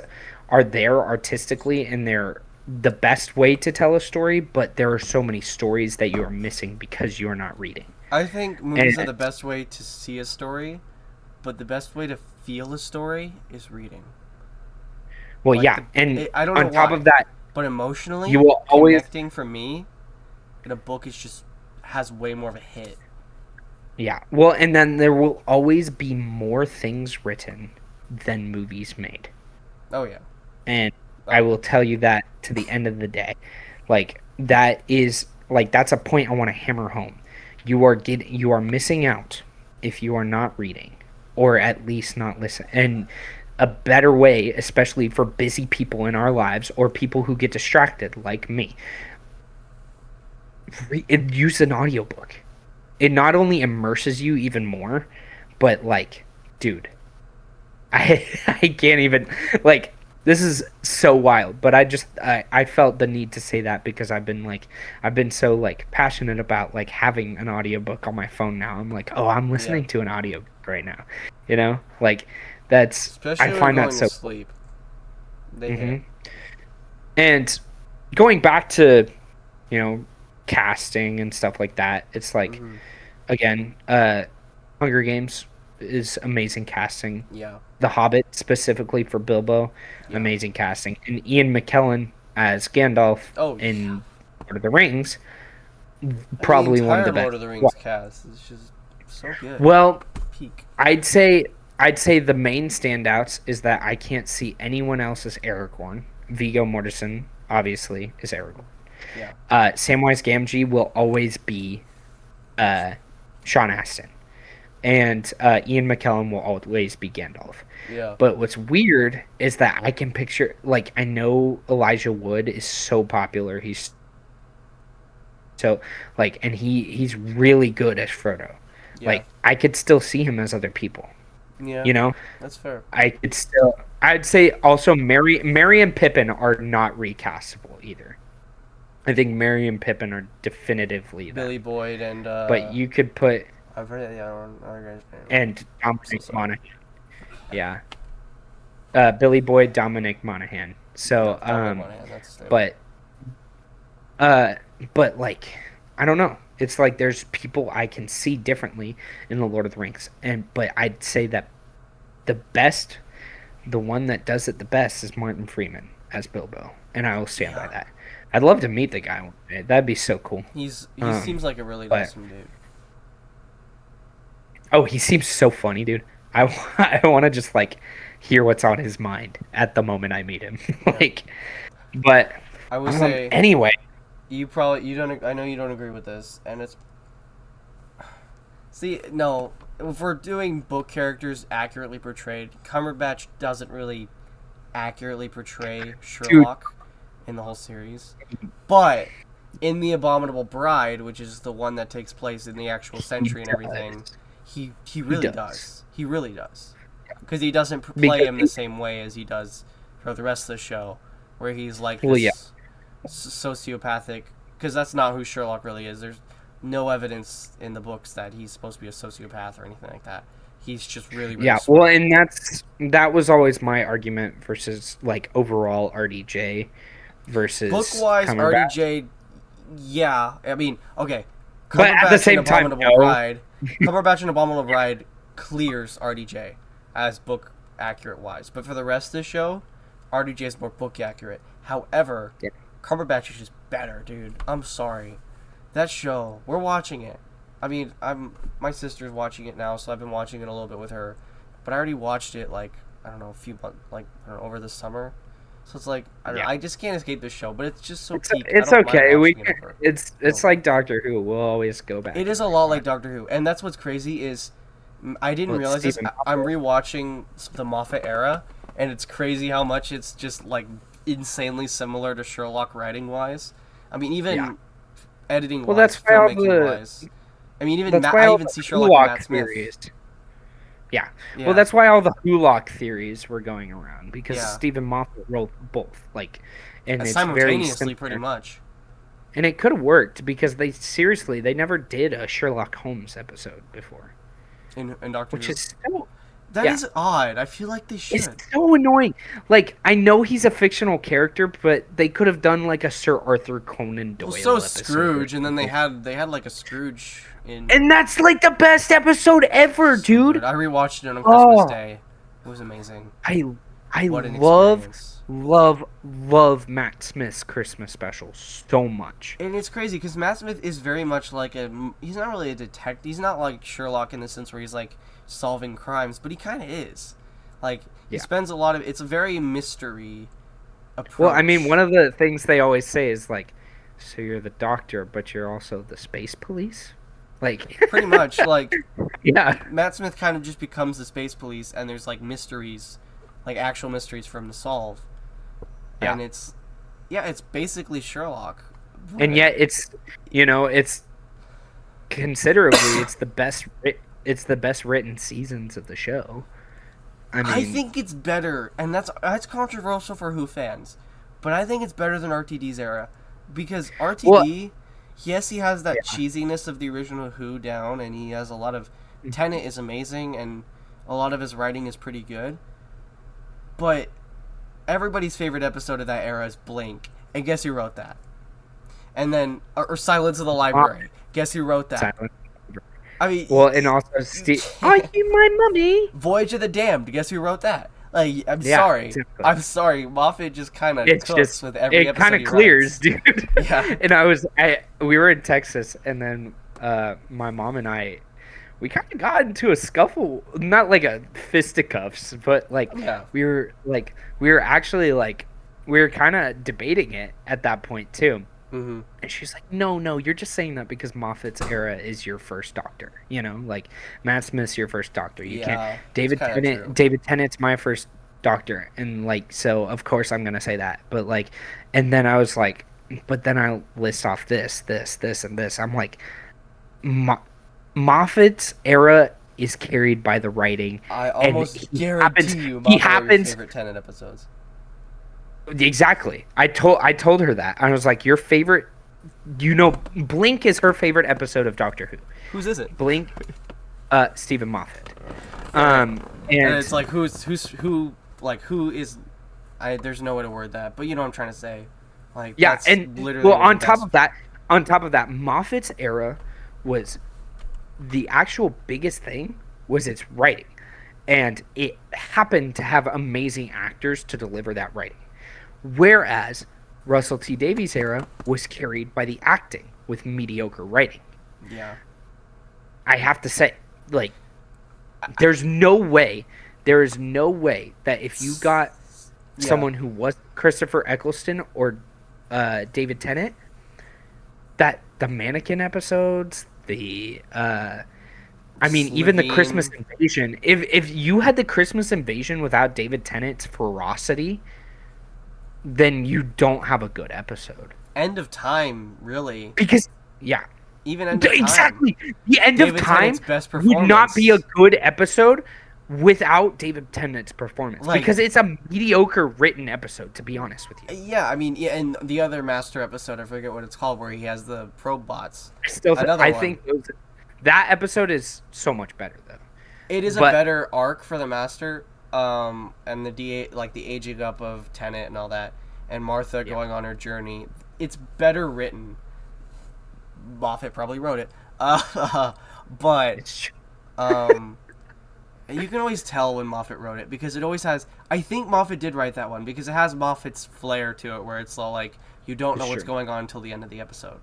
are there artistically, and they're the best way to tell a story, but there are so many stories that you are missing because you're not reading. I think movies are the best way to see a story, but the best way to feel a story is reading. Well, I don't know on top why, of that, but emotionally, you will always connecting for me in a book has way more of a hit. Yeah. Well, and then there will always be more things written than movies made. Oh yeah. And I will tell you that to the end of the day. That's a point I want to hammer home. You are missing out if you are not reading, or at least not listening. And a better way, especially for busy people in our lives, or people who get distracted like me, use an audiobook. It not only immerses you even more, but dude, I can't even, this is so wild, but I felt the need to say that, because I've been so passionate about having an audiobook on my phone now. I'm like, oh, I'm listening to an audiobook right now. That's, especially I find when that going so to sleep. And going back to, casting and stuff like that, it's again, Hunger Games is amazing casting. Yeah. The Hobbit, specifically for Bilbo, Yeah. amazing casting. And Ian McKellen as Gandalf Oh yeah. in Lord of the Rings, And the probably one of the entire best. Lord of the Rings cast is just so good. Well, Peak. I'd say the main standouts is that I can't see anyone else as Aragorn. Viggo Mortensen, obviously, is Aragorn. Yeah. Samwise Gamgee will always be uh, Sean Astin, and Ian McKellen will always be Gandalf. Yeah. But what's weird is that I can picture, like, I know Elijah Wood is so popular. He's so like, and he's really good as Frodo. Yeah. Like, I could still see him as other people. Yeah. You know, That's fair. I could still. I'd say also Mary and Pippin are not recastable either. I think Mary and Pippin are definitively Billy them. Boyd and But you could put I've heard it. Yeah. I don't know. and I'm so Dominic sorry. Monaghan. Yeah. Billy Boyd, Dominic Monaghan. Yeah. So, Dominic Monaghan. That's stable. but uh, but like, I don't know. It's like there's people I can see differently in the Lord of the Rings, and but I'd say that the best, the one that does it the best, is Martin Freeman as Bilbo, and I will stand by Yeah. that. I'd love to meet the guy one day. That'd be so cool. He Um, seems like a really but awesome dude. oh, he seems so funny, dude. I I want to just like hear what's on his mind at the moment I meet him. Yeah. Like, but I would say anyway, you don't. I know you don't agree with this, and it's. See, no, if we're doing book characters accurately portrayed, Cumberbatch doesn't really accurately portray dude, Sherlock in the whole series. But in The Abominable Bride, which is the one that takes place in the actual he century and everything, does. he really does. He really does. Because he doesn't play Because him the same way as he does for the rest of the show, where he's like well, yeah. this sociopathic. Because that's not who Sherlock really is. There's no evidence in the books that he's supposed to be a sociopath or anything like that. He's just really, really Yeah, smart. well, and that was always my argument versus like overall RDJ versus Book-wise, Cumberbatch. RDJ, yeah. I mean, okay. But at the same time, no. Cumberbatch and Abominable Bride clears RDJ as book accurate wise. But for the rest of the show, RDJ is more book accurate. However, Yeah. Cumberbatch is just better, dude. I'm sorry. That show, we're watching it. I mean, my sister's watching it now, so I've been watching it a little bit with her. But I already watched it like I don't know, a few months, like I don't know, over the summer. So it's like I don't know, I just can't escape this show. But it's just so peak. It's I don't mind okay. watching it over. It's like Doctor Who. We'll always go back. It is a lot like Doctor Who, and that's what's crazy is I didn't Well, realize this. Stephen I'm Moffat. rewatching the Moffat era, and it's crazy how much it's just like insanely similar to Sherlock writing wise. I mean, even Yeah. editing wise, Well, that's why all filmmaking wise. I mean, even that's why I all even the see Sherlock and Matt Hulock Smith. theories. Yeah. Yeah. Well, that's why all the Hulock theories were going around because Yeah. Stephen Moffat wrote both. Like, and it's very Simultaneously, pretty similar. much. And it could have worked because they never did a Sherlock Holmes episode before, In Doctor which Who. is so That yeah. is odd. I feel like they should. It's so annoying. Like, I know he's a fictional character, but they could have done like a Sir Arthur Conan Doyle Well, so episode. Scrooge, and then they had like a Scrooge in. And that's like the best episode ever, dude. I rewatched it on Christmas Oh. Day. It was amazing. I What an love experience. love Matt Smith's Christmas special so much. And it's crazy because Matt Smith is very much like he's not really a detective. He's not like Sherlock in the sense where he's like solving crimes, but he kind of is. Like he Yeah. spends a lot of. It's a very mystery approach. Well, I mean, one of the things they always say is like, so you're the doctor, but you're also the space police? Like pretty much like yeah. Matt Smith kind of just becomes the space police, and there's like mysteries, like actual mysteries for him to solve. Yeah. And it's basically Sherlock. And yet it's it's considerably it's the best written seasons of the show. I mean, I think it's better, and that's controversial for Who fans, but I think it's better than RTD's era because RTD, yes, he has that cheesiness of the original Who down, and he has a lot of Tenet is amazing, and a lot of his writing is pretty good, but everybody's favorite episode of that era is Blink, and guess who wrote that? And then or Silence of the Library. Guess who wrote that? Silent. I mean, Well, and also you Steve. Are can't. you my mummy? Voyage of the Damned. Guess who wrote that? Like, I'm Yeah, sorry. exactly. I'm sorry. Moffat just kind of It's cooks just with every it kind episode of he clears, writes. dude. Yeah. And we were in Texas, and then my mom and I we kind of got into a scuffle, not like a fisticuffs, but Yeah. we were actually like we were kind of debating it at that point too. Mm-hmm. And she's like, "No, no, you're just saying that because Moffat's era is your first Doctor. You know, like Matt Smith's your first Doctor. You can't. Yeah. It's kind of true. David Tennant's my first Doctor, and like, so of course I'm gonna say that. But like, and then I was like, but then I list off this, and this. I'm like, Mo- Moffat's era is carried by the writing, I and almost guarantee you he Moffat wrote your happens favorite Tennant episodes. exactly. I told her that. I was like, your favorite. Blink is her favorite episode of Doctor Who. Whose is it? Blink, Stephen Moffat. And And it's like who is there's no way to word that, but you know what I'm trying to say. Like yeah, that's and literally well, one of the best. on top of that, Moffat's era was the actual biggest thing was its writing, and it happened to have amazing actors to deliver that writing. Whereas Russell T Davies' era was carried by the acting with mediocre writing. Yeah. I have to say, like, there's no way, there is no way that if you got Yeah. someone who was Christopher Eccleston or David Tennant, that the mannequin episodes, I mean, even the Christmas Slitheen. invasion. If you had the Christmas invasion without David Tennant's ferocity, then you don't have a good episode. End of Time, really. Because yeah, Even End of Time. exactly. The end David of time Tennant's best would not be a performance. good episode without David Tennant's performance Like- because it's a mediocre written episode. To be honest with you, Yeah, I mean, yeah, and the other Master episode, I forget what it's called, where he has the probe bots. Another I one. think that episode is so much better though. It is a But- better arc for the Master, and the aging up of Tennant and all that, and Martha going on her journey. It's better written. Moffat probably wrote it, but It's true. you can always tell when Moffat wrote it because it always has. I think Moffat did write that one because it has Moffat's flair to it, where it's all like you don't know what's going on until the end of the episode.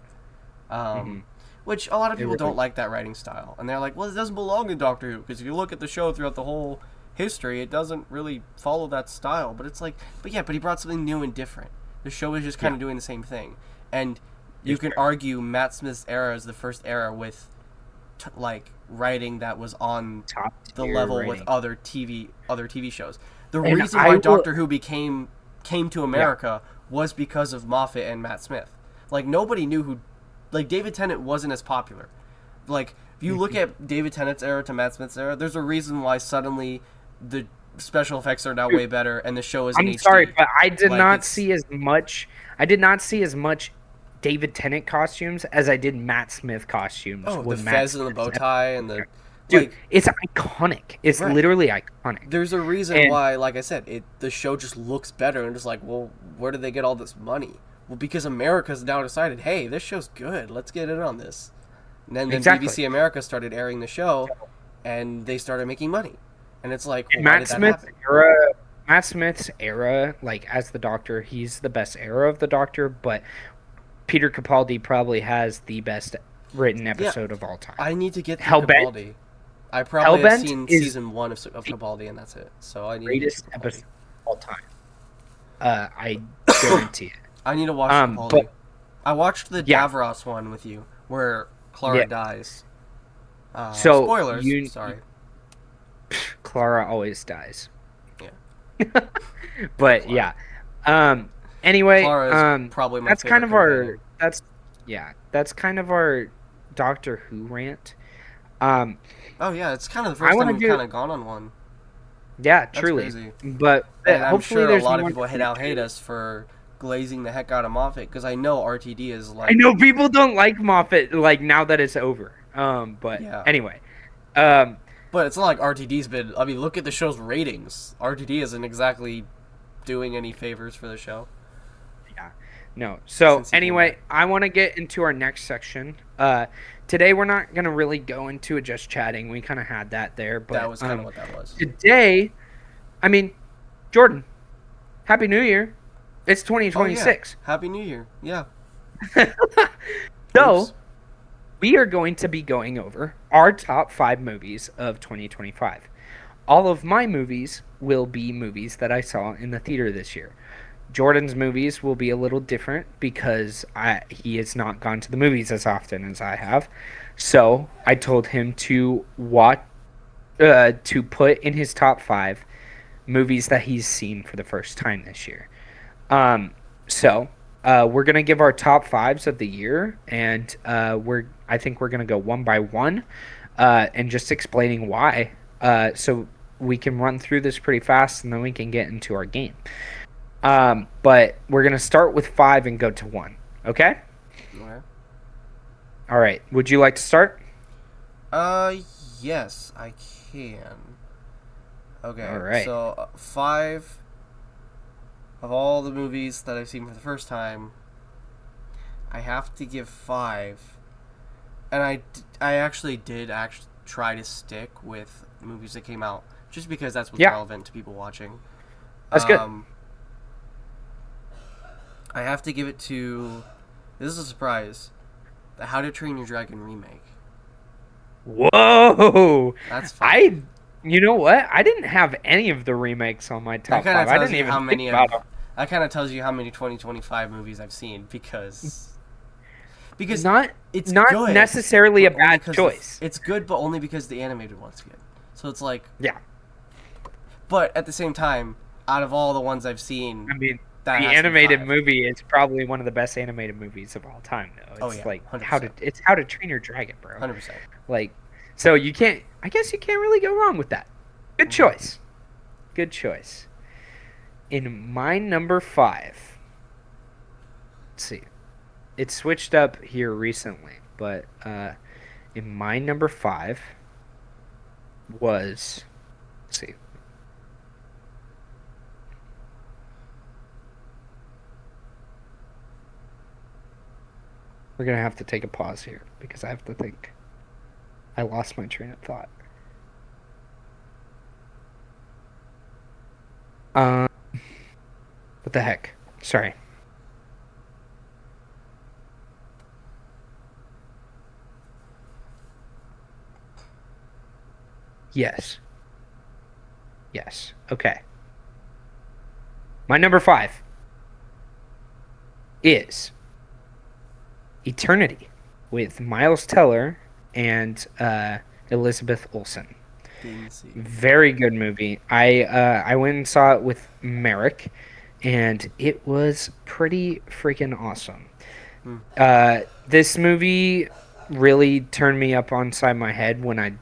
Which a lot of people don't like that writing style, and they're like, "Well, it doesn't belong in Doctor Who because if you look at the show throughout the whole history, it doesn't really follow that style." But it's like, but he brought something new and different. The show is just kind of doing the same thing, and you can argue Matt Smith's era is the first era with like writing that was on Top the tier level writing. with other TV shows. The And reason I why will- Doctor Who came to America was because of Moffat and Matt Smith. Like nobody knew who, like David Tennant wasn't as popular. Like if you look at David Tennant's era to Matt Smith's era, there's a reason why suddenly the special effects are now way better and the show is in I'm HD. sorry, but I did Like, not it's- see as much. I did not see as much David Tennant costumes as I did Matt Smith costumes. Oh, the when Matt fez and the Smith's bow tie and the Dude, like. it's iconic. It's Right. literally iconic. There's a reason And- why, like I said, the show just looks better and just like, well, where did they get all this money? Well, because America's now decided, hey, this show's good. Let's get in on this. And then Exactly. BBC America started airing the show, and they started making money. And it's like, well, why Matt did that Smith's happen? era, Matt Smith's era, like as the Doctor, he's the best era of the Doctor. But Peter Capaldi probably has the best written episode of all time. I need to get through Hellbent? Capaldi. I probably have Hellbent seen is season 1 of Capaldi, and that's it. So I need Greatest to get episode Capaldi. of all time. I guarantee it. I need to watch Capaldi. but- I watched the Yeah. Davros one with you, where Clara Yeah. dies. So, spoilers. you- Sorry. Clara always dies. Yeah. But yeah. Anyway, Clara's probably my that's kind favorite of our companion. that's kind of our Doctor Who rant. Oh yeah, it's kind of the I first wanna time we've do- kind of gone on one. Yeah, That's truly. crazy. But And I'm hopefully sure a there's lot of more people to hate us for glazing the heck out of Moffat because I know RTD is like. I know people don't like Moffat like now that it's over. But Yeah. anyway. But it's not like RTD's been. I mean, look at the show's ratings. RTD isn't exactly doing any favors for the show. Yeah. No. So since he came back. anyway, I want to get into our next section. Today we're not gonna really go into it just chatting. We kind of had that there, That but was kind of what that was. today, I mean, Jordan, Happy New Year. It's Oh yeah, 2026. Happy New Year. Yeah. So Oops. we are going to be going over our top 5 movies of 2025. All of my movies will be movies that I saw in the theater this year. Jordan's movies will be a little different because he has not gone to the movies as often as I have. So I told him to to put in his top 5 movies that he's seen for the first time this year. Um, so we're gonna give our top 5s of the year, and I think we're gonna go one by one, and just explaining why. So we can run through this pretty fast, and then we can get into our game. But we're gonna start with 5 and go to 1. Okay. Okay. All right. Would you like to start? Uh, yes, I can. All Okay, right. so 5 of all the movies that I've seen for the first time, I have to give 5. And I actually did try to stick with movies that came out just because that's what's Yeah, relevant to people watching. that's good. Um, I have to give it to. This is a surprise. The How to Train Your Dragon remake. Whoa! That's fun. I, you know what? I didn't have any of the remakes on my That top kind of 5. I tells didn't you even how think many about of. them. That kind of tells you how many 2025 movies I've seen because Not, it's not good, necessarily but a only bad because choice. it's good, but only because the animated one's good. So it's like, Yeah, but at the same time, out of all the ones I've seen, I mean, that the has to be animated 5. movie is probably one of the best animated movies of all time. Though Oh it's yeah, like 100%, it's How to Train Your Dragon, bro. 100%. Like, so you can't. I guess you can't really go wrong with that. Good Mm-hmm. choice. Good choice. In my number 5, let's see. It switched up here recently, but in my number 5 was, let's see. We're gonna have to take a pause here because I have to think. I lost my train of thought. Um, what the heck? Sorry. Yes. Yes. Okay. My number 5 is Eternity with Miles Teller and Elizabeth Olsen. Didn't see it. Very good movie. I went and saw it with Merrick, and it was pretty freaking awesome. Hmm. This movie really turned me up on side my head when I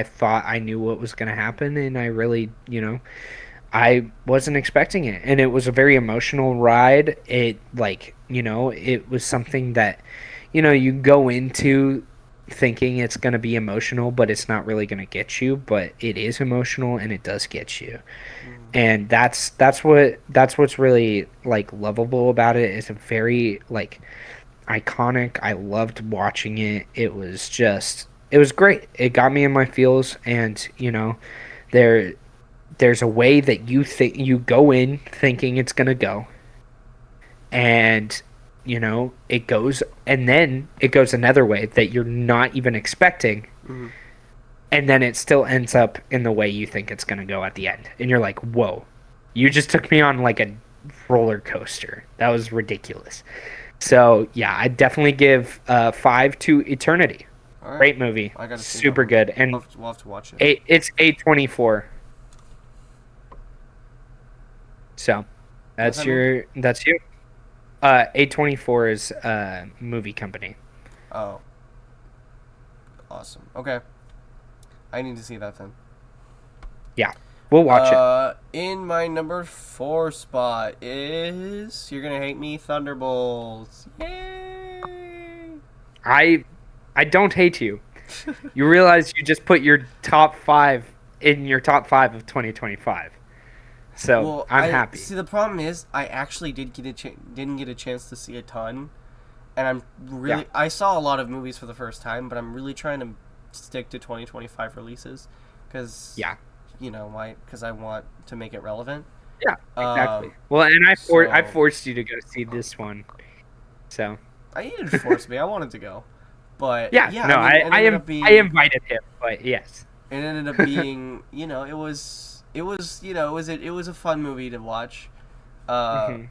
thought I knew what was going to happen, and I really, I wasn't expecting it, and it was a very emotional ride. It like, it was something that, you go into thinking it's going to be emotional, but it's not really going to get you, but it is emotional and it does get you. Hmm. And that's what's really like lovable about it. It's a very like iconic. I loved watching it. It was great. It got me in my feels, and there there's a way that you go in thinking it's going to go, and it goes, and then it goes another way that you're not even expecting, Hmm. and then it still ends up in the way you think it's going to go at the end, and you're like, whoa, you just took me on like a roller coaster. That was ridiculous. So yeah, I definitely give 5 to Eternity. All right, Great movie, I gotta see that super one. good. And We'll have to watch it. it's A24. So What's that's that mean? that's you. A24 is a movie company. Oh, awesome. Okay, I need to see that then. Yeah, we'll watch it. In my number 4 spot is You're Gonna Hate Me, Thunderbolts. Yay! I I don't hate you. You realize you just put your top 5 in your top 5 of 2025. So Well, I'm I happy. see. The problem is, I actually didn't get a chance to see a ton, and I'm really I saw a lot of movies for the first time, but I'm really trying to stick to 2025 releases, because Yeah. because I want to make it relevant. Yeah, exactly. Um, Well, and I so forced you to go see this one. So I He didn't force me. I wanted to go, but yeah, yeah, no, I mean, it ended up I being invited him, but yes. it ended up being it was a fun movie to watch. Uh, Hmm.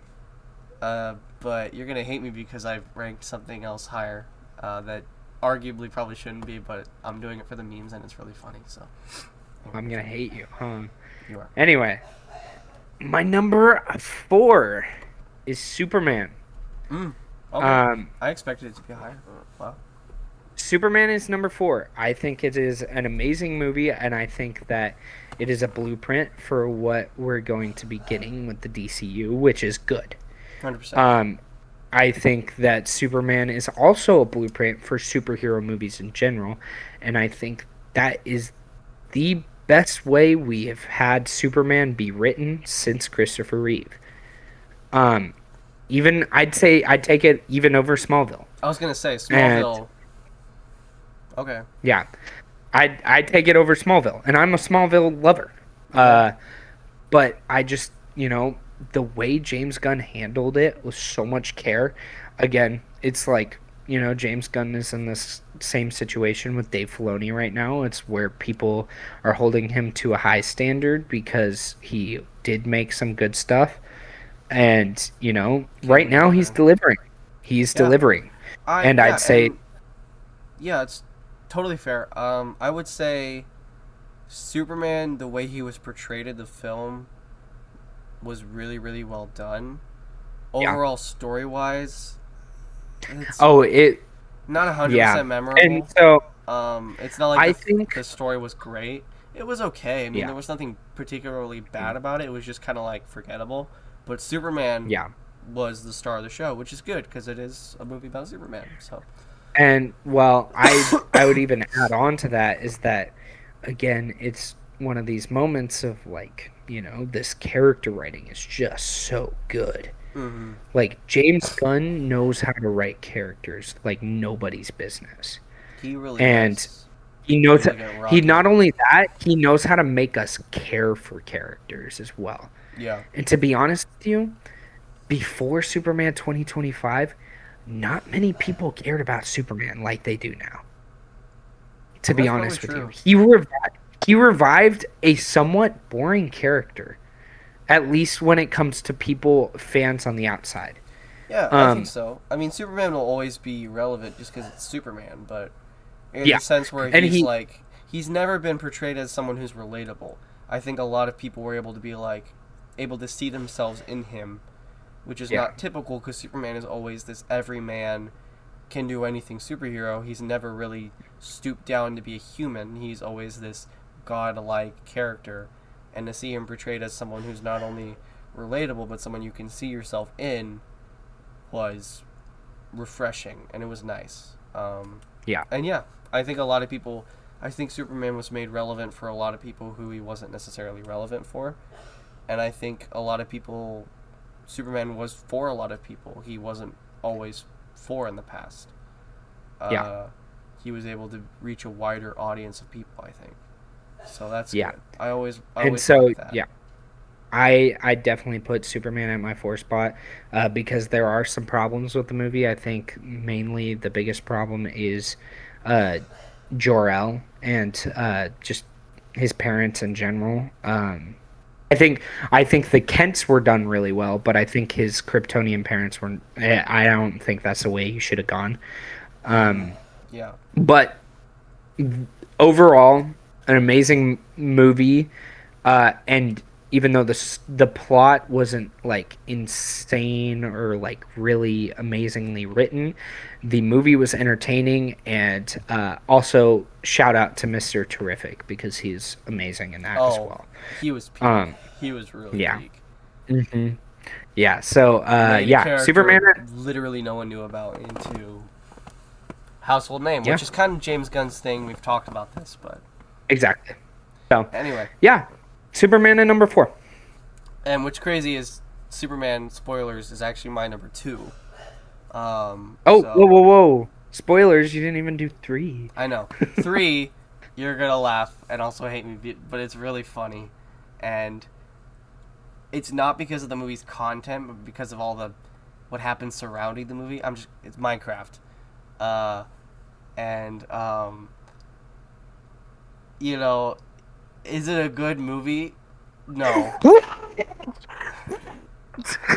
but you're gonna hate me because I've ranked something else higher, that arguably probably shouldn't be, but I'm doing it for the memes and it's really funny. So I'm gonna hate you, huh? you are. Anyway, my number 4 is Superman. Okay. Um, I expected it to be higher. Wow. Superman is number 4. I think it is an amazing movie, and I think that it is a blueprint for what we're going to be getting with the DCU, which is good. 100%. Um, I think that Superman is also a blueprint for superhero movies in general, and I think that is the best way we have had Superman be written since Christopher Reeve. Um, Even I'd say I'd take it even over Smallville. I was gonna say And Smallville. Okay. yeah, I'd take it over Smallville, and I'm a Smallville lover. Okay. Uh, but I just the way James Gunn handled it with so much care. Again, it's like James Gunn is in this same situation with Dave Filoni right now. It's where people are holding him to a high standard because he did make some good stuff, and Can't right really now he's deny. delivering. He's Yeah. delivering, and I'd say And yeah, it's totally fair. I would say Superman, the way he was portrayed in the film, was really, really well done. yeah. Overall, story wise, it's Oh, it not yeah, 100% and memorable. so It's not like I think the story was great. It was okay. I mean, yeah, there was nothing particularly mm, bad about it. It was just kind of like forgettable. But Superman yeah. was the star of the show, which is good because it is a movie about Superman. So And well, I would even add on to that is that again, it's one of these moments of like, this character writing is just so good. hmm Like James Gunn knows how to write characters like nobody's business. he really And does. he He knows really got he rocket. not only that, he knows how to make us care for characters as well. Yeah, And to be honest with you, before Superman 2025, not many people cared about Superman like they do now. To be that's probably honest with you, true. he revived a somewhat boring character, at least when it comes to people fans on the outside. Yeah, I think Um, so. I mean, Superman will always be relevant just because it's Superman, but in yeah, the sense where and he he's never been portrayed as someone who's relatable. I think a lot of people were able to be able to see themselves in him, which is yeah, not typical because Superman is always this everyman, can do anything superhero. He's never really stooped down to be a human. He's always this godlike character, and to see him portrayed as someone who's not only relatable but someone you can see yourself in was refreshing, and it was nice. yeah, And yeah, I think a lot of people. I think Superman was made relevant for a lot of people who he wasn't necessarily relevant for, and I think a lot of people. Superman was for a lot of people. He wasn't always for in the past. yeah, Uh, he was able to reach a wider audience of people, I think. So that's yeah. good. I And always like so that. yeah, I definitely put Superman at my 4 spot because there are some problems with the movie. I think mainly the biggest problem is uh, Jor-El and just his parents in general. I think I think the Kents were done really well, but I think his Kryptonian parents were. I don't think that's the way he should have gone. Mm-hmm. Um, Yeah. but overall, an amazing movie. And even though the plot wasn't like insane or like really amazingly written, the movie was entertaining. And also shout out to Mr. Terrific because he's amazing in that as Oh, well. he was peak. Um, He was really yeah. peak. Hmm. Yeah. So Made a yeah, character Superman. literally no one knew about into household name, Yeah, which is kind of James Gunn's thing. We've talked about this, but exactly. So anyway, yeah, Superman at number 4. And what's crazy is Superman spoilers is actually my number 2. Oh, whoa, So whoa, whoa! Spoilers! You didn't even do 3. I know 3. You're gonna laugh and also hate me, but it's really funny, and it's not because of the movie's content, but because of all the what happens surrounding the movie. It's Minecraft, uh, and you know, is it a good movie? No,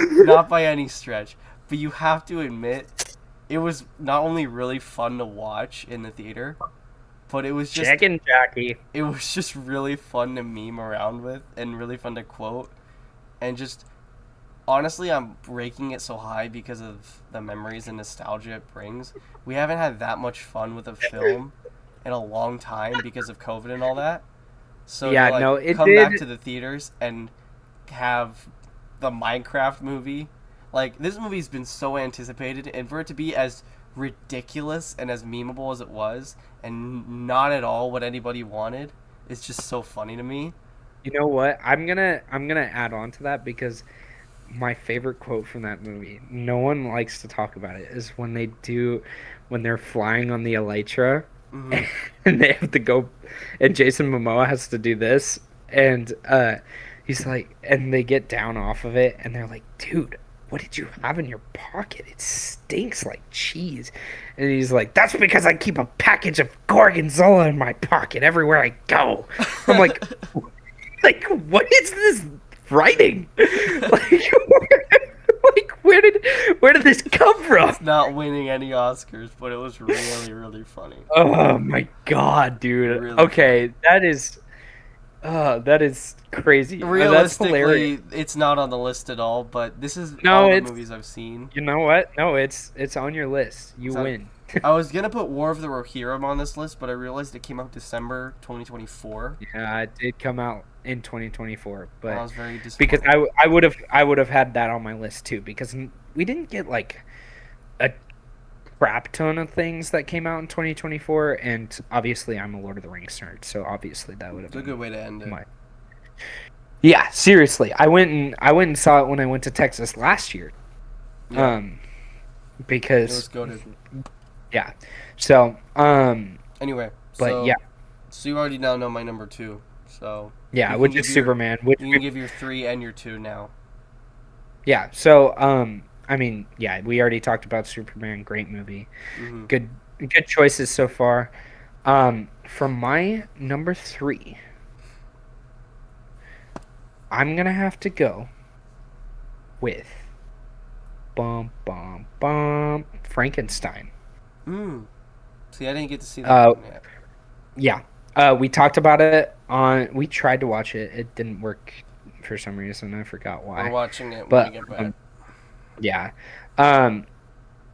not by any stretch. But you have to admit, it was not only really fun to watch in the theater, but Chicken Jackie. it was just really fun to meme around with and really fun to quote, and just honestly, I'm raking it so high because of the memories and nostalgia it brings. We haven't had that much fun with a film in a long time because of COVID and all that. So to Yeah, no, it come did. back to the theaters and have the Minecraft movie, like this movie's been so anticipated, and for it to be as ridiculous and as memeable as it was, and not at all what anybody wanted, is just so funny to me. You know what? I'm gonna add on to that because my favorite quote from that movie, no one likes to talk about it, is when they're flying on the Elytra Hmm. and they have to go, and Jason Momoa has to do this, and he's like, and they get down off of it, and they're like, dude, what did you have in your pocket? It stinks like cheese. And he's like, that's because I keep a package of Gorgonzola in my pocket everywhere I go. I'm like, what is this writing? Like, where did this come from? It's not winning any Oscars, but it was really, really funny. Oh my god, dude. Really funny. Okay, that is crazy. That's hilarious. Realistically, it's not on the list at all, but this is all No, the it's movies I've seen. you know what? No, it's on your list. You So win. I was gonna put War of the Rohirrim on this list, but I realized it came out December 2024. Yeah, it did come out in 2024, And I but was very because disappointed. I would have had that on my list too because we didn't get like a crap ton of things that came out in 2024, and obviously I'm a Lord of the Rings nerd, so obviously that would have It's a been good way to end it. my. Yeah, seriously. I went and saw it when I went to Texas last year. Yeah, Um it was because goated. yeah. So, Anyway, but yeah. so you already now know my number 2. So Yeah, you can which give is your Superman, which you can give your 3 and your 2 now. yeah. So, I mean, yeah, we already talked about Superman, great movie. Hmm. Good choices so far. From my number 3, I'm going to have to go with Frankenstein. Mm. See, I didn't get to see that Uh one yet. yeah. We talked about it we tried to watch it. It didn't work for some reason. I forgot We're why. watching it when we But get back. yeah. Um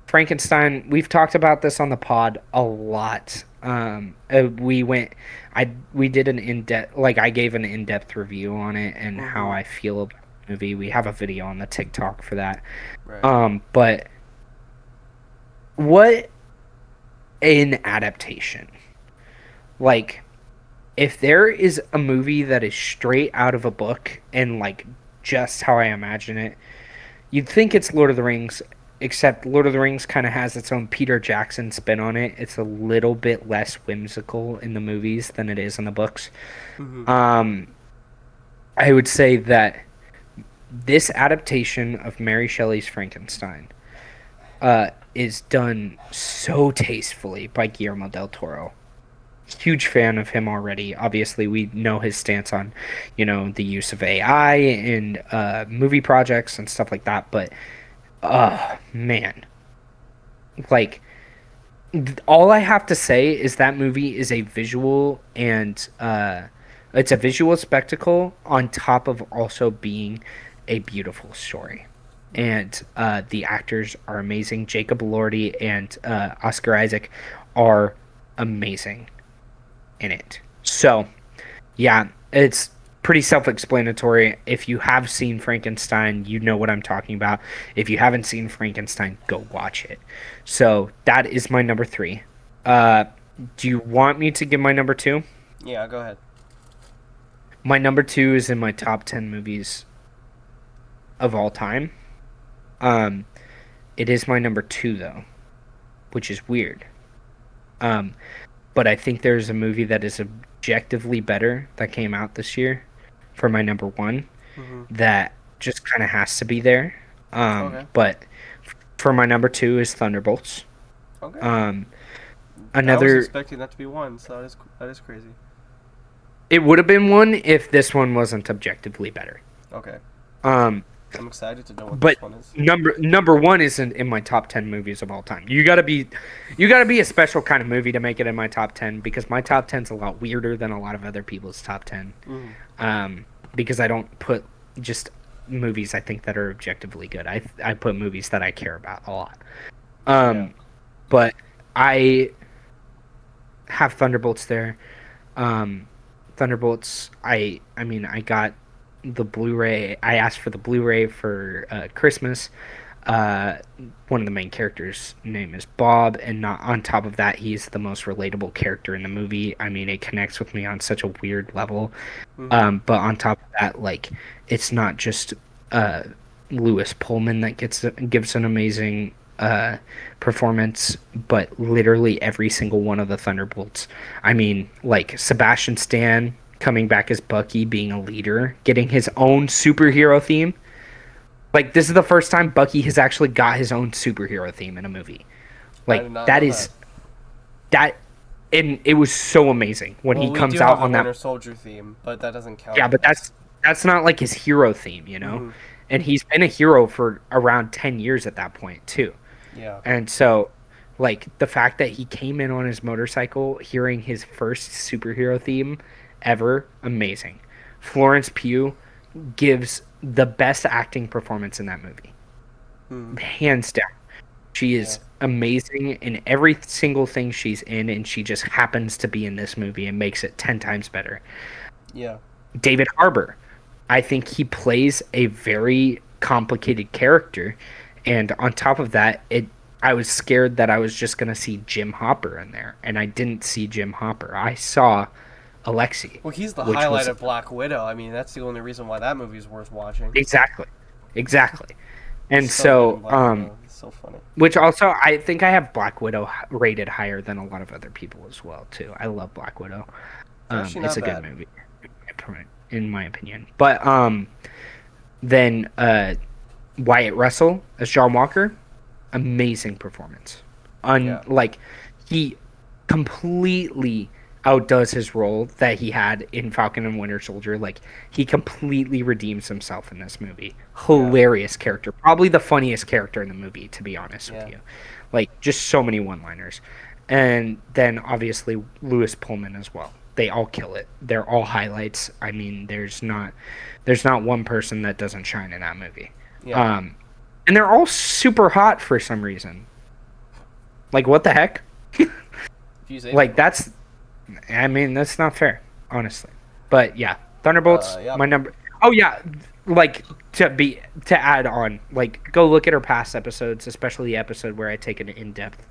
Frankenstein, we've talked about this on the pod a lot. We did an in-depth, like I gave an in-depth review on it and how Hmm. I feel about the movie. We have a video on the TikTok for that. Right. But what an adaptation. Like, if there is a movie that is straight out of a book and like just how I imagine it, you'd think it's Lord of the Rings, except Lord of the Rings kind of has its own Peter Jackson spin on it. It's a little bit less whimsical in the movies than it is in the books. Hmm. Um, I would say that this adaptation of Mary Shelley's Frankenstein is done so tastefully by Guillermo del Toro. Huge fan of him already. Obviously, we know his stance on, the use of AI in movie projects and stuff like that. But, man, like all I have to say is that movie is a visual and it's a visual spectacle on top of also being a beautiful story. And the actors are amazing. Jacob Elordi and Oscar Isaac are amazing in it. So, yeah, it's pretty self-explanatory. If you have seen Frankenstein, you know what I'm talking about. If you haven't seen Frankenstein, go watch it. So, that is my number 3. Uh, do you want me to give my number 2? Yeah, go ahead. My number 2 is in my top 10 movies of all time. Um, it is my number 2 though, which is weird. Um, but I think there's a movie that is objectively better that came out this year for my number 1 Mm-hmm. that just kind of has to be there. Okay. But for my number 2 is Thunderbolts. Okay. Um, I was another expecting that to be 1, so that is crazy. It would have been 1 if this one wasn't objectively better. Okay. Um, I'm excited to know what but this one is. number 1 isn't in my top 10 movies of all time. You gotta be a special kind of movie to make it in my top 10 because my top 10's a lot weirder than a lot of other people's top 10. Because I don't put just movies I think that are objectively good. I put movies that I care about a lot. But I have Thunderbolts there. Thunderbolts. I mean, I got the Blu-ray. I asked for the Blu-ray for Christmas. Uh, One of the main characters' name is Bob, and not on top of that, he's the most relatable character in the movie. I mean, it connects with me on such a weird level. But on top of that, like, it's not just uh, Lewis Pullman that gives an amazing performance, but literally every single one of the Thunderbolts. I mean, like Sebastian Stan coming back as Bucky, being a leader, getting his own superhero theme. Like this is the first time Bucky has actually got his own superhero theme in a movie. I did Like not that know is that, and it was so amazing when Well, he we comes do out have the on Winter that. Soldier theme, but that doesn't count. Yeah, but that's not like his hero theme, you know. Mm-hmm. And he's been a hero for around 10 years at that point too. Yeah. And so, like, the fact that he came in on his motorcycle, hearing his first superhero theme ever, amazing. Florence Pugh gives the best acting performance in that movie. Mm-hmm. Hands down. She is amazing in every single thing she's in, and she just happens to be in this movie and makes it 10 times better. Yeah. David Harbour. I think he plays a very complicated character, and on top of that, I was scared that I was just gonna see Jim Hopper in there, and I didn't see Jim Hopper. I saw Alexei, Well, he's the which highlight was of Black Widow. I mean, that's the only reason why that movie is worth watching. exactly. And He's so good in so, Black Widow. It's so funny. which also I think I have Black Widow rated higher than a lot of other people as well too. I love Black Widow. Actually, It's not a good bad. movie, in my opinion. But then Wyatt Russell as John Walker, amazing performance. Yeah. Like he completely outdoes his role that he had in Falcon and Winter Soldier. Like he completely redeems himself in this movie. Hilarious character, probably the funniest character in the movie, to be honest with you. Like just so many one-liners, and then obviously Lewis Pullman as well. They all kill it. They're all highlights. I mean, there's not one person that doesn't shine in that movie. Yeah. And they're all super hot for some reason. Like what the heck? Like that's, I mean, that's not fair, honestly. But yeah, Thunderbolts, my number. Oh yeah, like to add on, like go look at our past episodes, especially the episode where I take an in-depth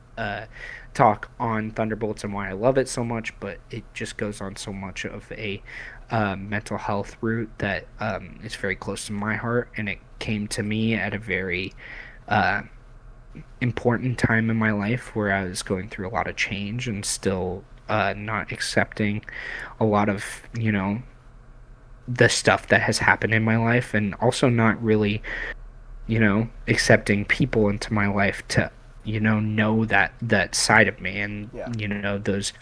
talk on Thunderbolts and why I love it so much. But it just goes on so much of a mental health route that is very close to my heart, and it came to me at a very important time in my life where I was going through a lot of change and still not accepting a lot of, the stuff that has happened in my life, and also not really, accepting people into my life to, know that side of me, and, those,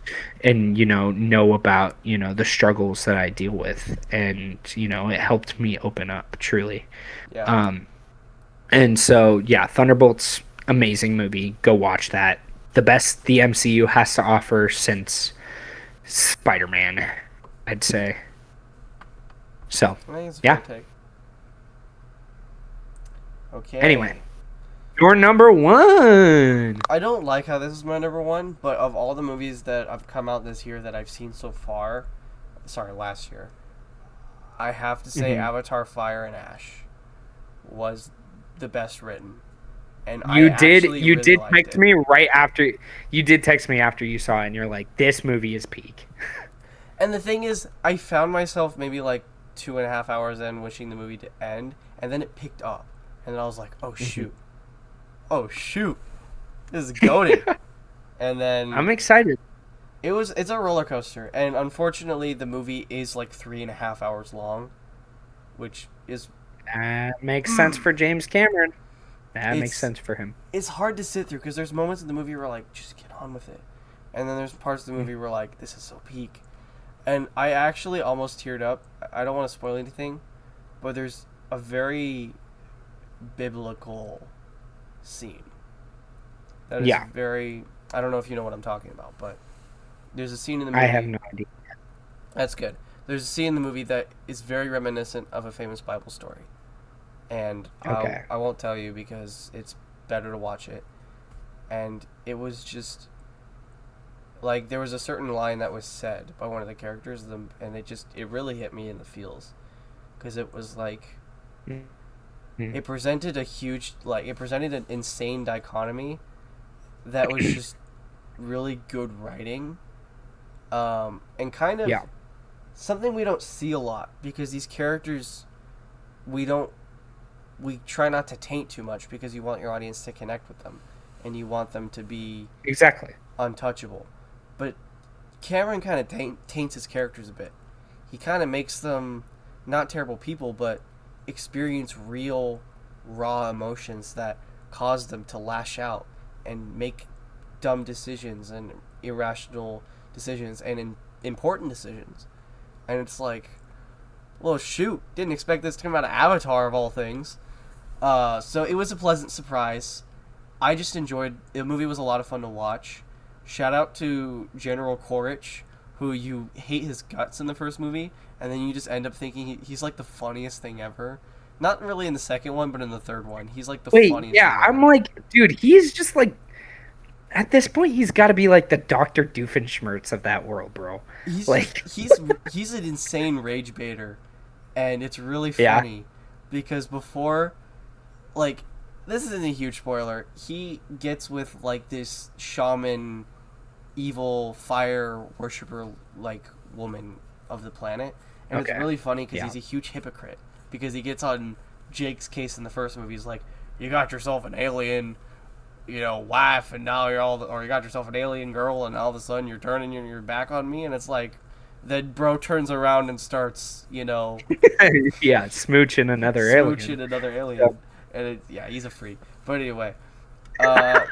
and, know about, the struggles that I deal with. And, it helped me open up truly. Yeah. And so, yeah, Thunderbolts, amazing movie. Go watch that. The best the MCU has to offer since Spider-Man, I'd say. So, I think it's a yeah. fair take. Okay. Anyway, your number 1. I don't like how this is my number 1, but of all the movies that have come out this year that I've seen so far, last year, I have to say Avatar: Fire and Ash was the best written. And you I did actually you really did liked text it. me right after you did text me after you saw it, and you're like, this movie is peak. And the thing is, I found myself maybe like 2.5 hours in wishing the movie to end, and then it picked up, and then I was like, oh shoot, this is Mm-hmm. goated. And then I'm excited. it's a roller coaster, and unfortunately the movie is like 3.5 hours long, which is That makes sense for James Cameron. That makes it's sense for him. it's hard to sit through because there's moments in the movie where like just get on with it, and then there's parts of the movie where like this is so peak, and I actually almost teared up. I don't want to spoil anything, but there's a very biblical scene that is very. I don't know if you know what I'm talking about, but there's a scene in the movie. I have no idea. That's good. There's a scene in the movie that is very reminiscent of a famous Bible story. And Okay. I won't tell you because it's better to watch it. And it was just like there was a certain line that was said by one of the characters, and it really hit me in the feels, because it was like it presented an insane dichotomy that was just really good writing, and kind of something we don't see a lot because these characters we try not to taint too much because you want your audience to connect with them and you want them to be Exactly untouchable. But Cameron kind of taints his characters a bit. He kind of makes them not terrible people, but experience real, raw emotions that cause them to lash out and make dumb decisions and irrational decisions and important decisions. And it's like, well, shoot, didn't expect this to come out of Avatar of all things. So it was a pleasant surprise. I just enjoyed the movie. Was a lot of fun to watch. Shout out to General Quaritch, who you hate his guts in the first movie, and then you just end up thinking he's like the funniest thing ever. Not really in the second one, but in the third one, he's like the funniest. Yeah, thing ever. I'm like, dude, he's just like, at this point, he's got to be like the Dr. Doofenshmirtz of that world, bro. He's like, he's an insane rage baiter, and it's really funny because before, like, this isn't a huge spoiler. He gets with like this shaman, evil fire worshiper like woman of the planet, and it's really funny because he's a huge hypocrite because he gets on Jake's case in the first movie. He's like, you got yourself an alien, wife, and now or you got yourself an alien girl, and all of a sudden you're turning your back on me, and it's like, then bro turns around and starts, smooching another alien, and he's a freak. But anyway, I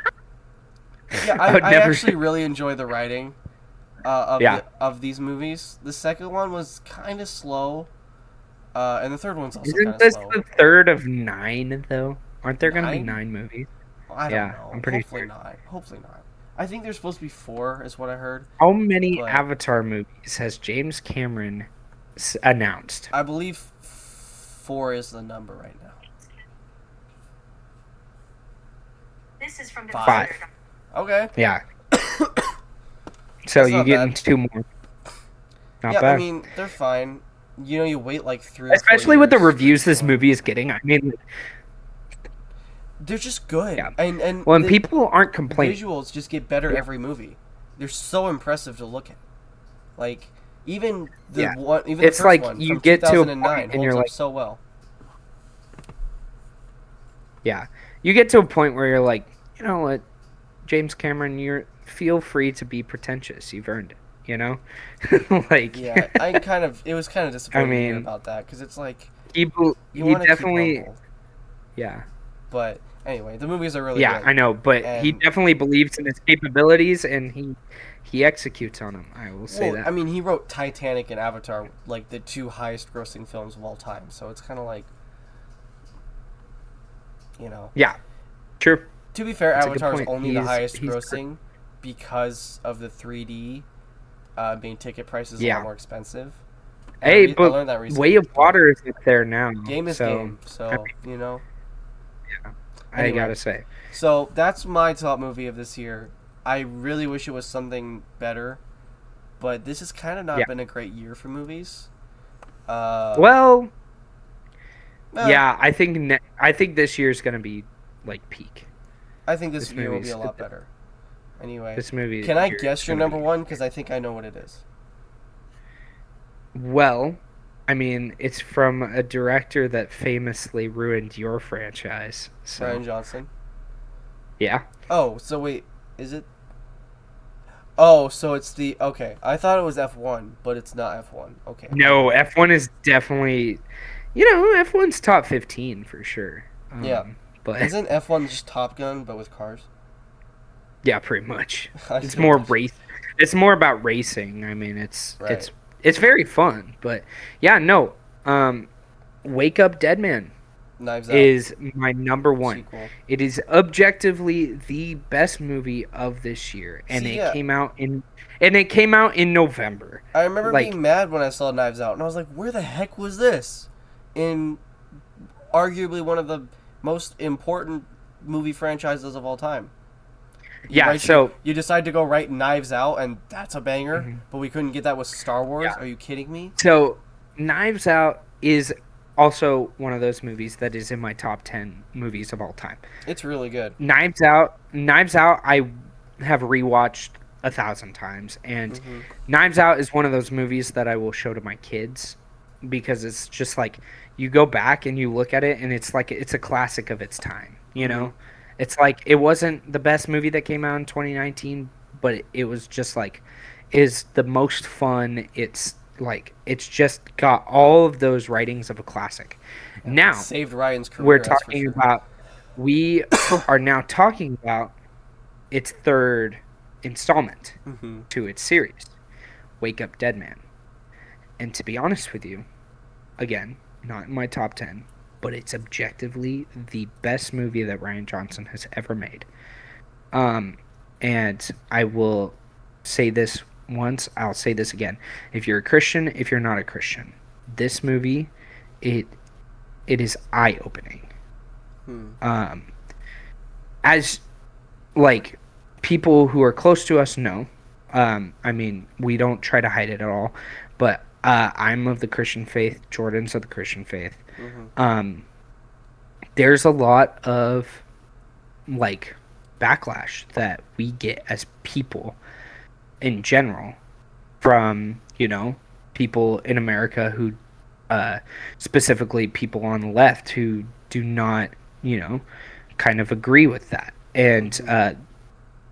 actually really enjoy the writing of these movies. The second one was kind of slow, and the third one's also kind of slow. Isn't this the third of 9 though? Aren't there going to be 9 movies? I don't know. I'm pretty Hopefully sure. not. Hopefully not. I think there's supposed to be 4, is what I heard. How many Avatar movies has James Cameron announced? I believe 4 is the number right now. This is from 5. Okay. Yeah. So you getting 2 more? Not bad. I mean, they're fine. You wait like 3 or 4 Especially with the years. reviews this movie is getting. I mean, they're just good. Yeah. And when people aren't complaining, visuals just get better every movie. They're so impressive to look at. Like even the it's first like one you from get to a 2009 point and you're holds like, up so well. Yeah, you get to a point where you're like, you know what, James Cameron, feel free to be pretentious. You've earned it. Like it was kind of disappointing to hear about that because it's like he definitely, keep humble. Yeah. But anyway, the movies are really good. I know, but he definitely believes in his capabilities and he executes on them. I will say that. I mean, he wrote Titanic and Avatar, like the 2 highest-grossing films of all time. So it's kind of like, Yeah, true. To be fair, Avatar is only the highest-grossing because of the 3D being ticket prices a lot more expensive. Hey, but Way of Water is up there now. Game is game, so Yeah, anyway, I gotta say. So that's my top movie of this year. I really wish it was something better, but this has kind of not been a great year for movies. I think this year's gonna be like peak. I think this year will be a lot better. Anyway, this movie. Can I guess your number one? Because I think I know what it is. Well, I mean, it's from a director that famously ruined your franchise. So, Ryan Johnson. yeah. Oh, so wait, is it? Oh, so it's the okay. I thought it was F1, but it's not F1. Okay, my No, bad. F1 is definitely, F1's top 15 for sure. Yeah, But isn't F1 just Top Gun but with cars? yeah, pretty much. I It's think more that's race. It's more about racing. I mean, it's right. it's it's very fun, but yeah, no. Um, Wake Up Dead Man Knives Out is my number one. sequel. It is objectively the best movie of this year, and See, it yeah, came out in November. I remember Like, being mad when I saw Knives Out, and I was like, "Where the heck was this?" In arguably one of the most important movie franchises of all time. yeah, You, so you decide to go write Knives Out, and that's a banger, mhm, but we couldn't get that with Star Wars? yeah. Are you kidding me? So Knives Out is also one of those movies that is in my top 10 movies of all time. It's really good. Knives Out, I have rewatched 1,000 times, and Hmm. Knives Out is one of those movies that I will show to my kids because it's just like you go back and you look at it, and it's like it's a classic of its time. Hmm. It's like it wasn't the best movie that came out in 2019, but it was just like is the most fun. It's like it's just got all of those writings of a classic. Yeah, it Now saved Ryan's we're career, that's for talking sure. about we are now talking about its third installment Hmm. to its series, Wake Up Dead Man. And to be honest with you, again, not in my top 10, but it's objectively the best movie that Ryan Johnson has ever made. Um, and I will say this once, I'll say this again. If you're a Christian, if you're not a Christian, this movie, it it is eye-opening. Hmm. Um, as like people who are close to us know, I mean, we don't try to hide it at all, but I'm of the Christian faith, Jordan's of the Christian faith. Hmm. um there's a lot of like backlash that we get as people in general from people in America who specifically people on the left who do not kind of agree with that, Hmm.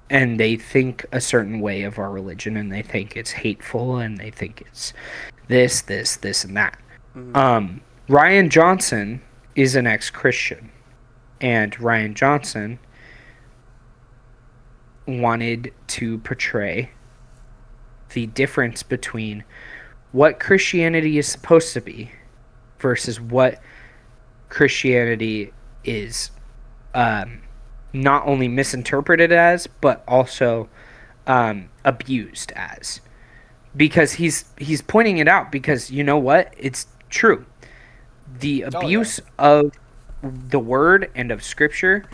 and they think a certain way of our religion, and they think it's hateful, and they think it's this and that. Hmm. Ryan Johnson is an ex-Christian, and Ryan Johnson wanted to portray the difference between what Christianity is supposed to be versus what Christianity is, um, not only misinterpreted as, but also abused as. Because he's pointing it out because you know what? It's true. The Oh yeah, abuse of the word and of scripture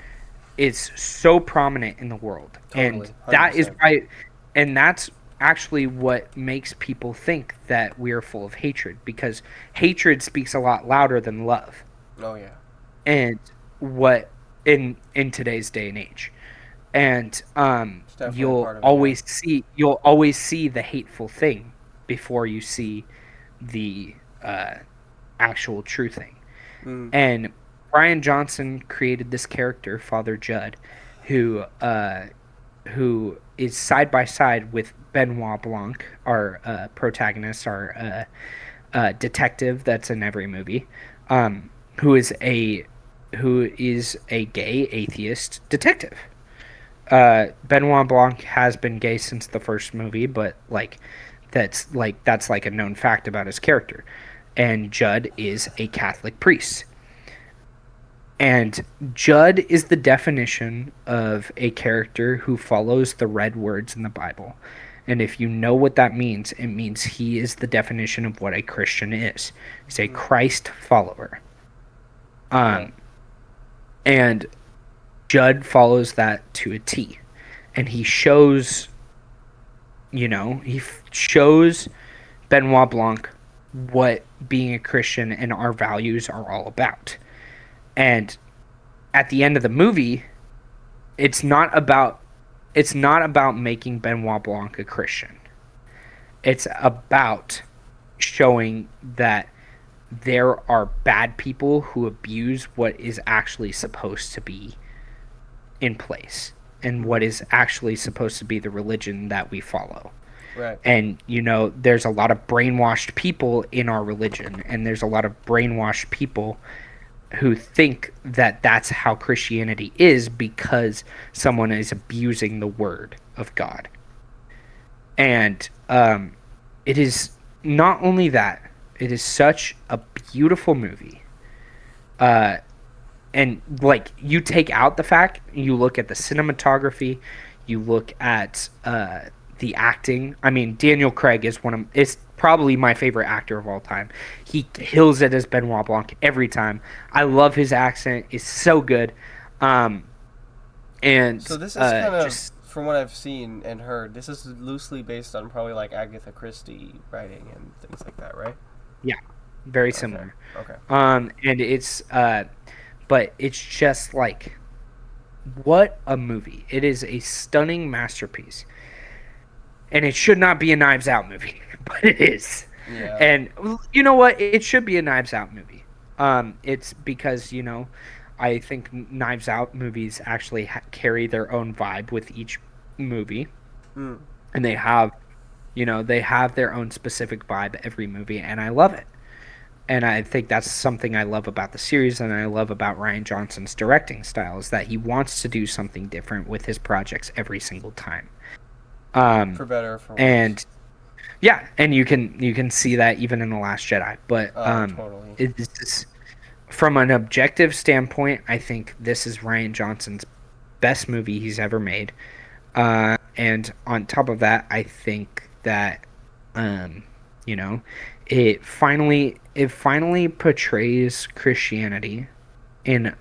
is so prominent in the world. And totally, that is 100%. why, and that's actually what makes people think that we are full of hatred, because hatred speaks a lot louder than love. Oh yeah, And what in today's day and age. And it's definitely a part of it. Yeah. you'll always see the hateful thing before you see the uh, actual true thing. Mm. And Brian Johnson created this character, Father Judd, who who is side by side with Benoit Blanc, our protagonist, our detective that's in every movie, um, who is a gay atheist detective. Benoit Blanc has been gay since the first movie, but that's like a known fact about his character. And Judd is a Catholic priest. And Judd is the definition of a character who follows the red words in the Bible. And if you know what that means, it means he is the definition of what a Christian is. He's a Hmm. Christ follower. Yeah. Um, and Judd follows that to a T. And he shows, shows Benoit Blanc what being a Christian and our values are all about. And at the end of the movie, it's not about making Benoit Blanc a Christian. It's about showing that there are bad people who abuse what is actually supposed to be in place and what is actually supposed to be the religion that we follow. Right. And, there's a lot of brainwashed people in our religion, and there's a lot of brainwashed people who think that that's how Christianity is because someone is abusing the word of God. And it is not only that, it is such a beautiful movie. And like, you take out the fact, you look at the cinematography, you look at the acting. I mean, Daniel Craig is probably my favorite actor of all time. He kills it as Benoit Blanc every time. I love his accent; it's so good. Um, and So this is kind of, just from what I've seen and heard, this is loosely based on probably like Agatha Christie writing and things like that, right? yeah, very Okay. similar. Okay. And but it's just like, what a movie! It is a stunning masterpiece. And it should not be a Knives Out movie, but it is. Yeah. And you know what? It should be a Knives Out movie. It's because I think Knives Out movies actually carry their own vibe with each movie, Mm. and they have their own specific vibe every movie, and I love it. And I think that's something I love about the series, and I love about Rian Johnson's directing style, is that he wants to do something different with his projects every single time. For better or for worse. And yeah, and you can see that even in The Last Jedi. But Oh, totally. it's from an objective standpoint, I think this is Rian Johnson's best movie he's ever made. And on top of that, I think that um, you know, it finally portrays Christianity in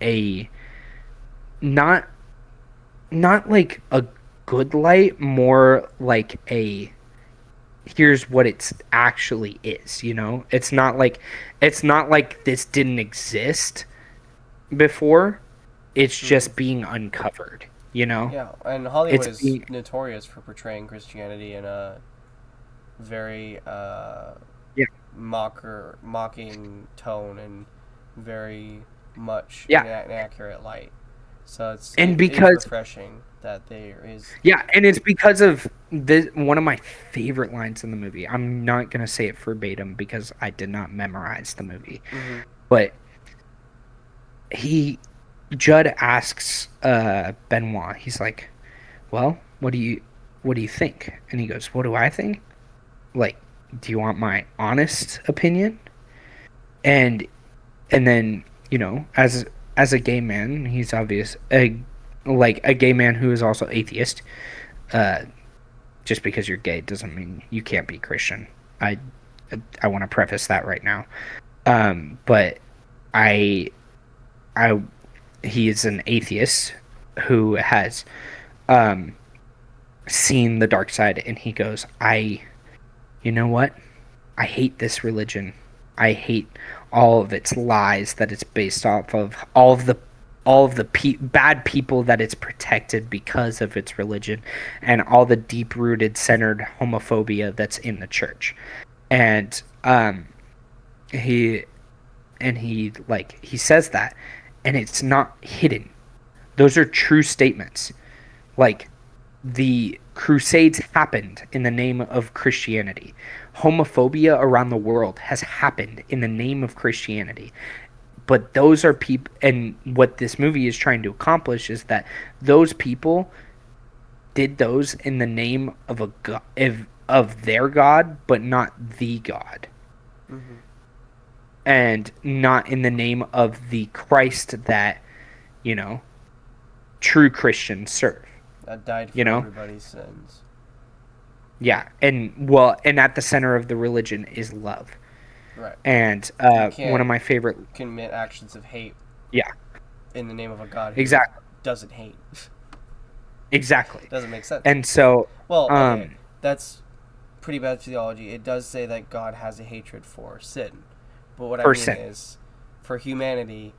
a not not like a good light, more like a here's what it's actually is. It's not like this didn't exist before. It's Mm. just being uncovered. Yeah, and Hollywood It's is being notorious for portraying Christianity in a very Yeah, mocking tone and very much in yeah. an accurate light. So And it is because refreshing that there is. yeah, and it's because of this one of my favorite lines in the movie. I'm not going to say it verbatim because I did not memorize the movie. Mm-hmm. But he Judd asks Benoit, he's like, "Well, what do you think?" And he goes, "What do I think? Like, do you want my honest opinion?" And and then, as a gay man, he's obvious like a gay man who is also atheist. Uh just because you're gay doesn't mean you can't be Christian. I I want to preface that right now. But I I he is an atheist who has um seen the dark side, and he goes, you know what? I hate this religion. I hate all of its lies that it's based off of, all of the bad people that it's protected because of its religion, and all the deep-rooted centered homophobia that's in the church. And he he says that, and it's not hidden. Those are true statements. Like, the Crusades happened in the name of Christianity. Homophobia around the world has happened in the name of Christianity. But those are people, and what this movie is trying to accomplish is that those people did those in the name of a god, of their God, but not the God, Mm-hmm. and not in the name of the Christ that you know true Christians serve. That died You for know, everybody's sins. yeah, and at the center of the religion is love. Right. And You one of can't my favorite, commit actions of hate yeah, in the name of a God who exactly, doesn't hate. exactly. Doesn't make sense. And so, Well, okay, um, that's pretty bad theology. It does say that God has a hatred for sin. But what I mean person, is, for humanity,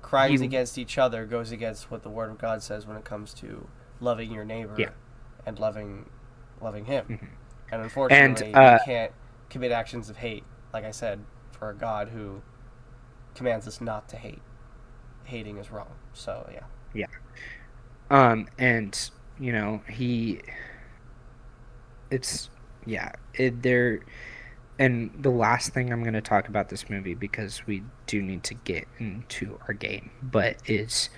crimes he, against each other goes against what the Word of God says when it comes to loving your yeah, neighbor and loving Him. mhm. And And unfortunately, you can't commit actions of hate, like I said, for a God who commands us not to hate. Hating is wrong. So yeah. Yeah. And there. And the last thing I'm going to talk about this movie, because we do need to get into our game, but it's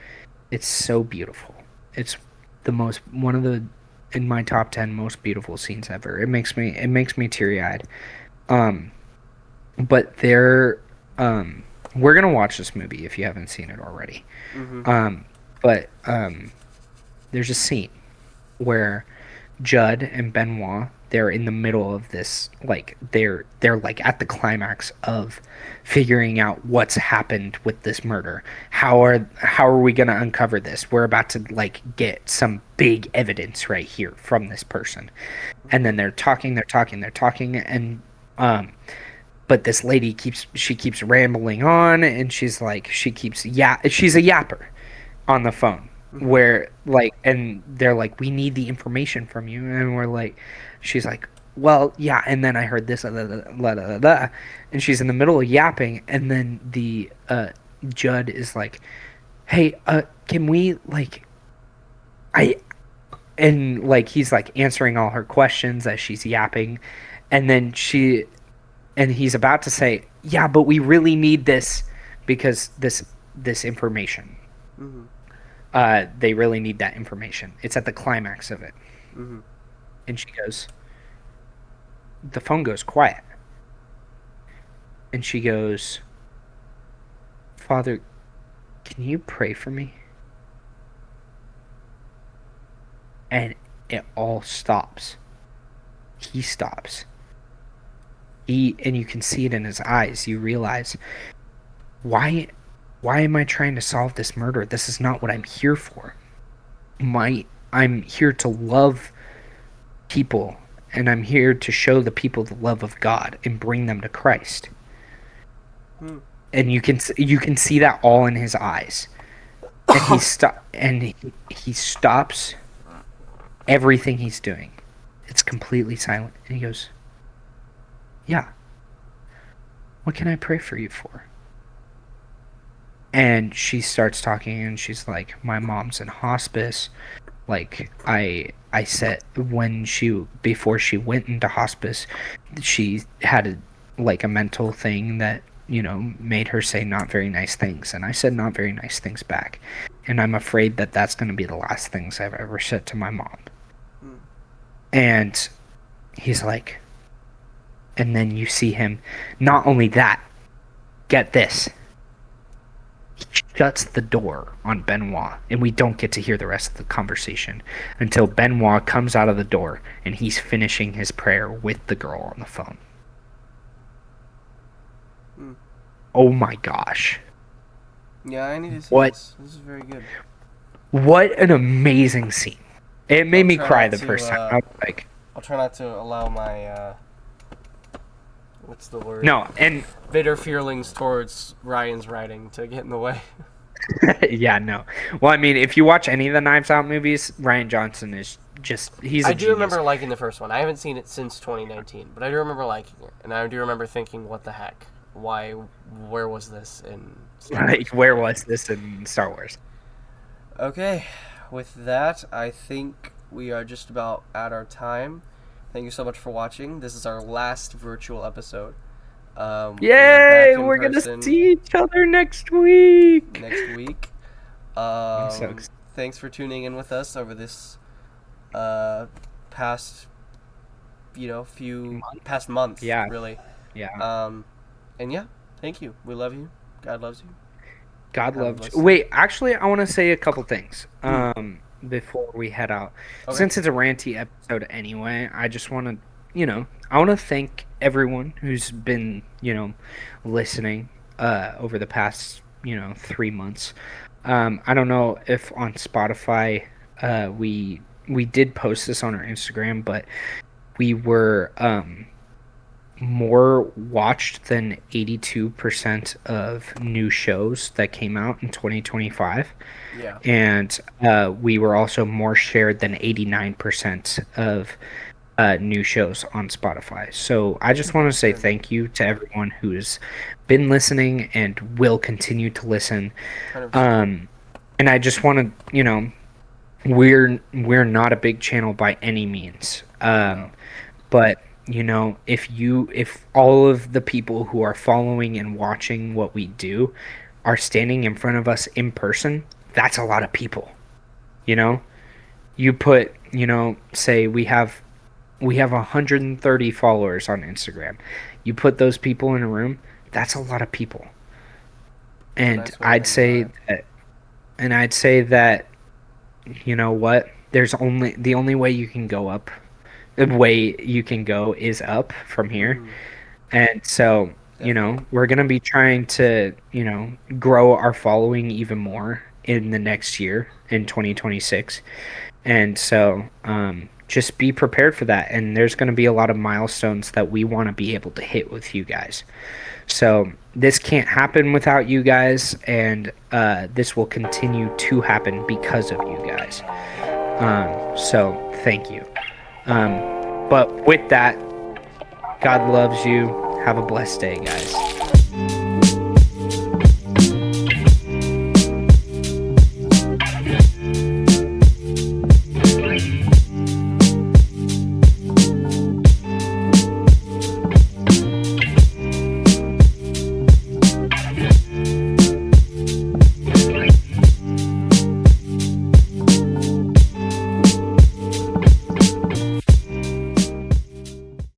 so beautiful. It's one of the in my top 10 most beautiful scenes ever. It makes me teary-eyed. But we're going to watch this movie if you haven't seen it already. Mm-hmm. But there's a scene where Judd and Benoit, they're in the middle of this, like they're like at the climax of figuring out what's happened with this murder. How are we going to uncover this? We're about to like get some big evidence right here from this person. And then they're talking, and but this lady keeps rambling on, and she's a yapper on the phone, where like, and they're like, we need the information from you, and we're like, she's like, well, yeah, and then I heard this, and she's in the middle of yapping, and then the Judd is like, hey, can we like, I and like he's like answering all her questions as she's yapping, and then he's about to say, yeah, but we really need this because this information. They really need that information. It's at the climax of it. And the phone goes quiet. And she goes, Father, can you pray for me? And it all stops. He stops. And you can see it in his eyes. You realize, why am I trying to solve this murder? This is not what I'm here for. I'm here to love people, and I'm here to show the people the love of God and bring them to Christ. And you can see that all in his eyes. And he stops everything he's doing. It's completely silent, and he goes, yeah. What can I pray for you for? And she starts talking, and she's like, my mom's in hospice. Like, I said, before she went into hospice, she had a mental thing that, made her say not very nice things. And I said not very nice things back. And I'm afraid that that's going to be the last things I've ever said to my mom. And he's like, and then you see him, not only that, get this, he shuts the door on Benoit, and we don't get to hear the rest of the conversation until Benoit comes out of the door and he's finishing his prayer with the girl on the phone. Oh my gosh. Yeah, I need to see this. This is very good. What an amazing scene. It made me cry the first time. I was like, I'll try not to allow my what's the word? No, and bitter feelings towards Ryan's writing to get in the way. Yeah, no. Well, I mean, if you watch any of the Knives Out movies, Rian Johnson is he's a I do genius. remember liking the first one. I haven't seen it since 2019, but I do remember liking it, and I do remember thinking, what the heck? Where was this in Star Wars? Where was this in Star Wars? Okay, with that, I think we are just about at our time. Thank you so much for watching. This is our last virtual episode. Yay! We're going to see each other next week! Thanks for tuning in with us over this past month. Yeah. Really. Yeah. And yeah, thank you. We love you. God loves you. God loves you. Wait, actually, I want to say a couple things before we head out. Okay. Since it's a ranty episode anyway, I just want to, I want to thank everyone who's been, listening over the past, 3 months. I don't know if on Spotify we did post this on our Instagram, but we were more watched than 82% of new shows that came out in 2025. Yeah. And we were also more shared than 89% of new shows on Spotify. So I just want to say thank you to everyone who's been listening and will continue to listen. 100%. And I just want to, we're not a big channel by any means. No. But if all of the people who are following and watching what we do are standing in front of us in person, that's a lot of people. You put, say we have 130 followers on Instagram. You put those people in a room, that's a lot of people. And Nice way to I'd say that, you know what? The only way you can go up, the way you can go is up from here. And so, we're going to be trying to, grow our following even more in the next year in 2026. And so, just be prepared for that. And there's going to be a lot of milestones that we want to be able to hit with you guys. So this can't happen without you guys, and this will continue to happen because of you guys. So thank you. But with that, God loves you. Have a blessed day, guys.